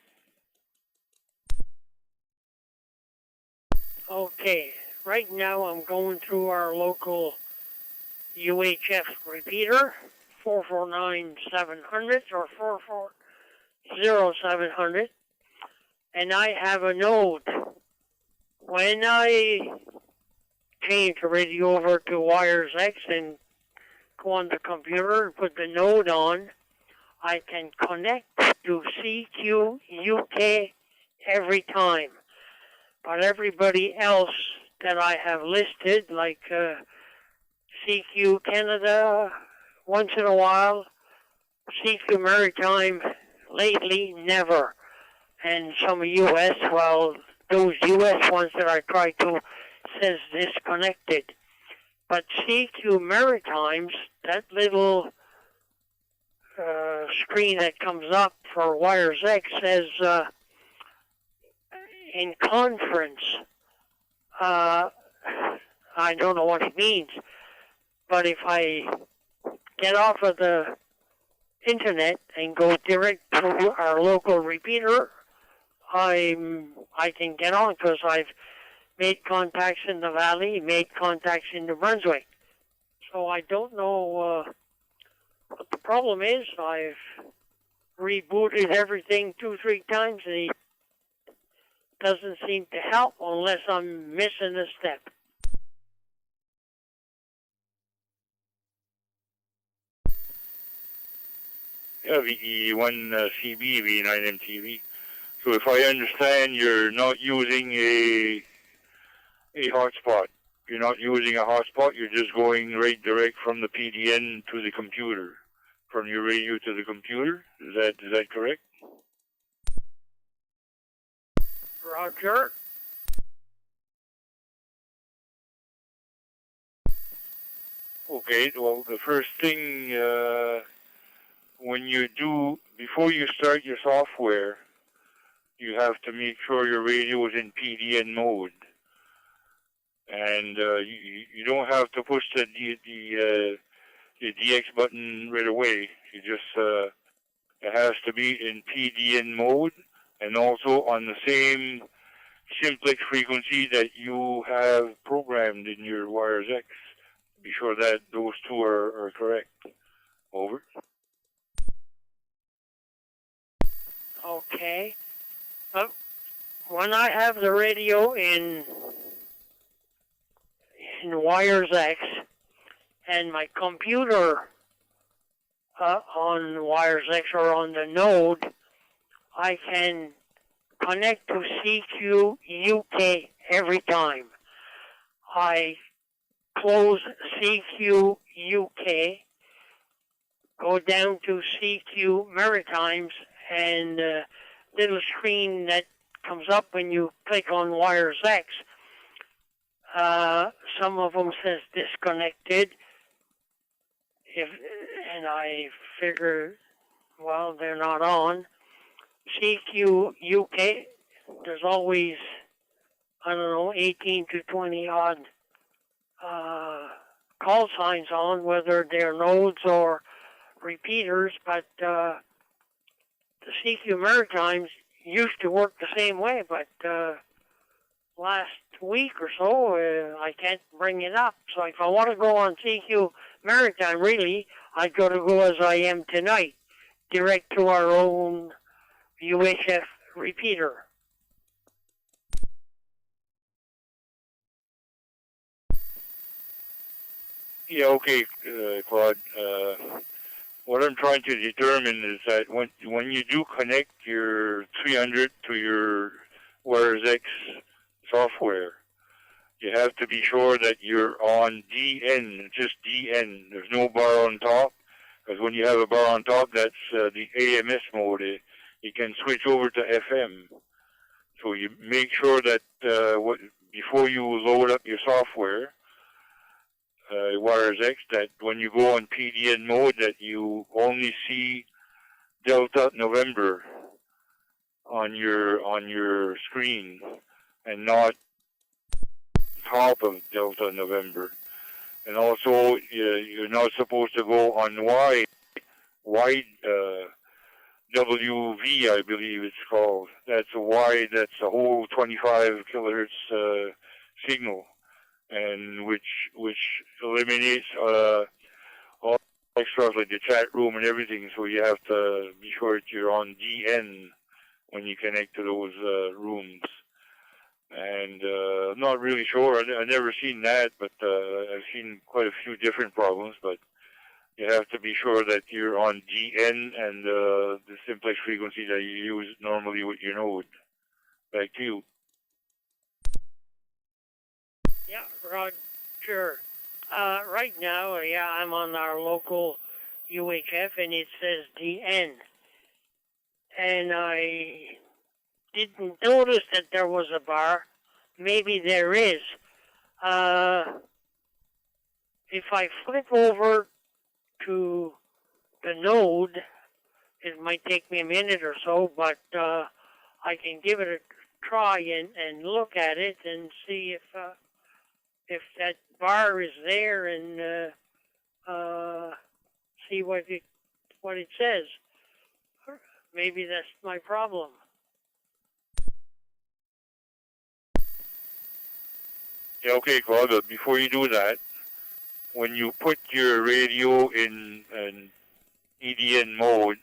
Okay, right now I'm going through our local UHF repeater, 449-700 or 440-700, and I have a node. When I change the radio over to Wires X and go on the computer and put the node on, I can connect to CQ UK every time. But everybody else that I have listed, like CQ Canada, once in a while, CQ Maritime, lately, never. And some US, well, those US ones that I tried to says disconnected. But CQ Maritimes, that little screen that comes up for Wires X says in conference. I don't know what it means, but if I get off of the internet and go direct to our local repeater, I can get on because I've made contacts in the valley, made contacts in New Brunswick. So I don't know what the problem is. I've rebooted everything 2-3 times and it doesn't seem to help unless I'm missing a step. Yeah, VE1 CB, VE9 MTV. So if I understand, you're not using a hotspot. You're not using a hotspot. You're just going right direct from the PDN to the computer, from your radio to the computer. Is that correct? Roger. Okay. Well, the first thing when you do, before you start your software, you have to make sure your radio is in PDN mode. And you don't have to push the DX button right away. You just it has to be in PDN mode and also on the same simplex frequency that you have programmed in your Wires X. Be sure that those two are correct. Over. Okay. When I have the radio in Wires X and my computer on Wires X or on the node, I can connect to CQ UK every time. I close CQ UK, go down to CQ Maritimes, and little screen that comes up when you click on Wires X. Some of them says disconnected, and I figure well, they're not on. CQ UK, there's always, I don't know, 18 to 20 odd call signs on, whether they're nodes or repeaters, but the CQ Maritimes used to work the same way, but last week or so, I can't bring it up. So if I want to go on CQ Maritime, really, I've got to go as I am tonight, direct to our own UHF repeater. Yeah, okay, Claude. What I'm trying to determine is that when you do connect your 300 to your WiresX software, you have to be sure that you're on DN, just DN. There's no bar on top, because when you have a bar on top, that's the AMS mode. It can switch over to FM. So you make sure that before you load up your software, WiresX, that when you go on PDN mode, that you only see Delta November on your screen, and not top of Delta November. And also, you're not supposed to go on wide WV, I believe it's called. That's a whole 25 kilohertz signal, and which eliminates all extras like the chat room and everything. So you have to be sure that you're on DN when you connect to those rooms. And I'm not really sure. I've never seen that, but I've seen quite a few different problems. But you have to be sure that you're on DN and the simplex frequency that you use normally with your node. Back to you. Yeah, Roger. Right now, I'm on our local UHF, and it says DN. And I didn't notice that there was a bar. Maybe there is. If I flip over to the node, it might take me a minute or so, but I can give it a try and look at it and see if that bar is there, and see what it says. Maybe that's my problem. Yeah, okay, Claude, but before you do that, when you put your radio in EDN mode,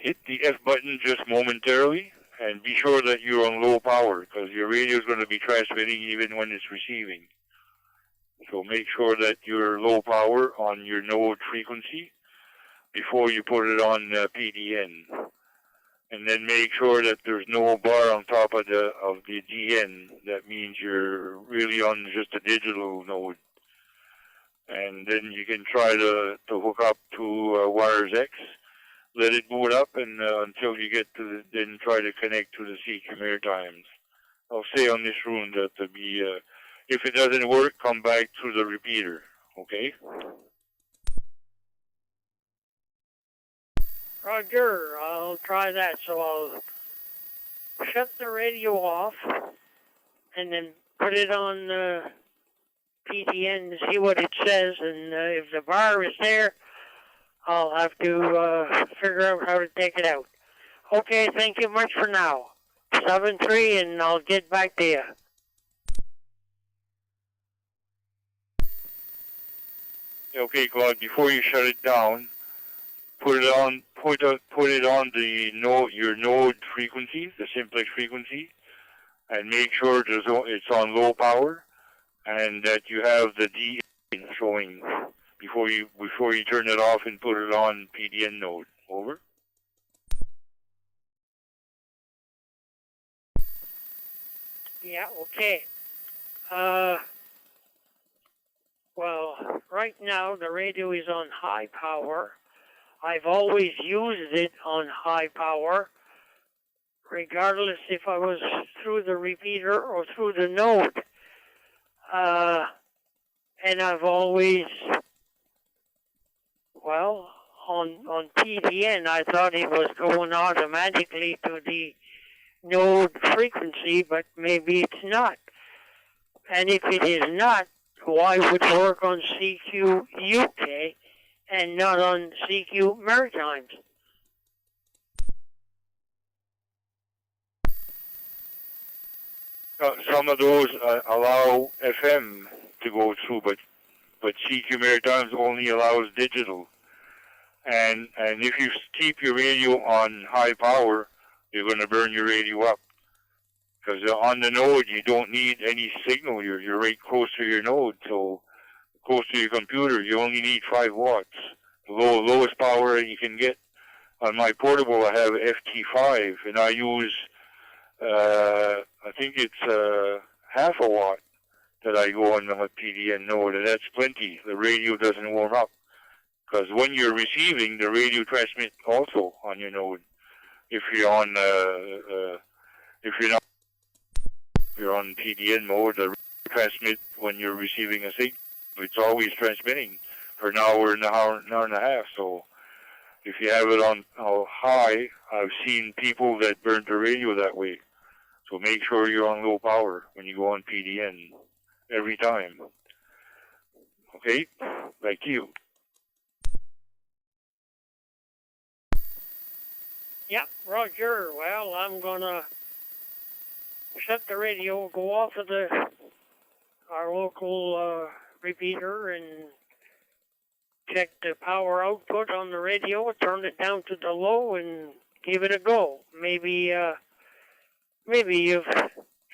hit the F button just momentarily, and be sure that you're on low power, because your radio is going to be transmitting even when it's receiving. So make sure that you're low power on your node frequency before you put it on PDN. And then make sure that there's no bar on top of the DN. That means you're really on just a digital node. And then you can try to hook up to WiresX, let it boot up, and until you get to then try to connect to the CQ Maritimes. I'll say on this room that to be, if it doesn't work, come back through the repeater, okay? Roger, I'll try that. So I'll shut the radio off and then put it on PTN to see what it says. And if the bar is there, I'll have to figure out how to take it out. Okay, thank you much for now. 7-3, and I'll get back to you. Okay, Claude, before you shut it down, put it on the your node frequency, the simplex frequency, and make sure it's on low power, and that you have the D showing before you turn it off and put it on PDN node. Over. Yeah, okay. Well, right now the radio is on high power. I've always used it on high power, regardless if I was through the repeater or through the node. And I've always, on PDN, I thought it was going automatically to the node frequency, but maybe it's not. And if it is not, why would it work on CQ UK and not on CQ Maritimes? Some of those allow FM to go through, but CQ Maritimes only allows digital. And if you keep your radio on high power, you're going to burn your radio up. Because on the node, you don't need any signal. You're right close to your node, so close to your computer, you only need 5 watts. The lowest power you can get. On my portable, I have FT5, and I use, I think it's half a watt that I go on the PDN node, and that's plenty. The radio doesn't warm up. Because when you're receiving, the radio transmits also on your node. If you're on, if you're on PDN mode, the radio transmit when you're receiving a signal. It's always transmitting for an hour and a half. So if you have it on high, I've seen people that burn the radio that way. So make sure you're on low power when you go on PDN every time. Okay, back to you. Yep, Roger. Well, I'm gonna shut the radio, go off of our local repeater and check the power output on the radio, turn it down to the low and give it a go. Maybe you've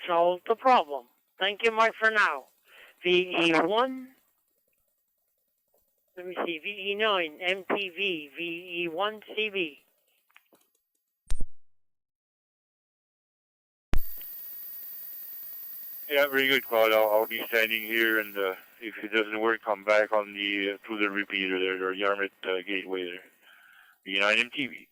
solved the problem. Thank you, Mike, for now. VE1, let me see, VE9, MPV, VE1, CB. Yeah, very good, Claude. I'll be standing here, and if it doesn't work, come back on the through the repeater there, or Yarmouth gateway there. V9 MTV.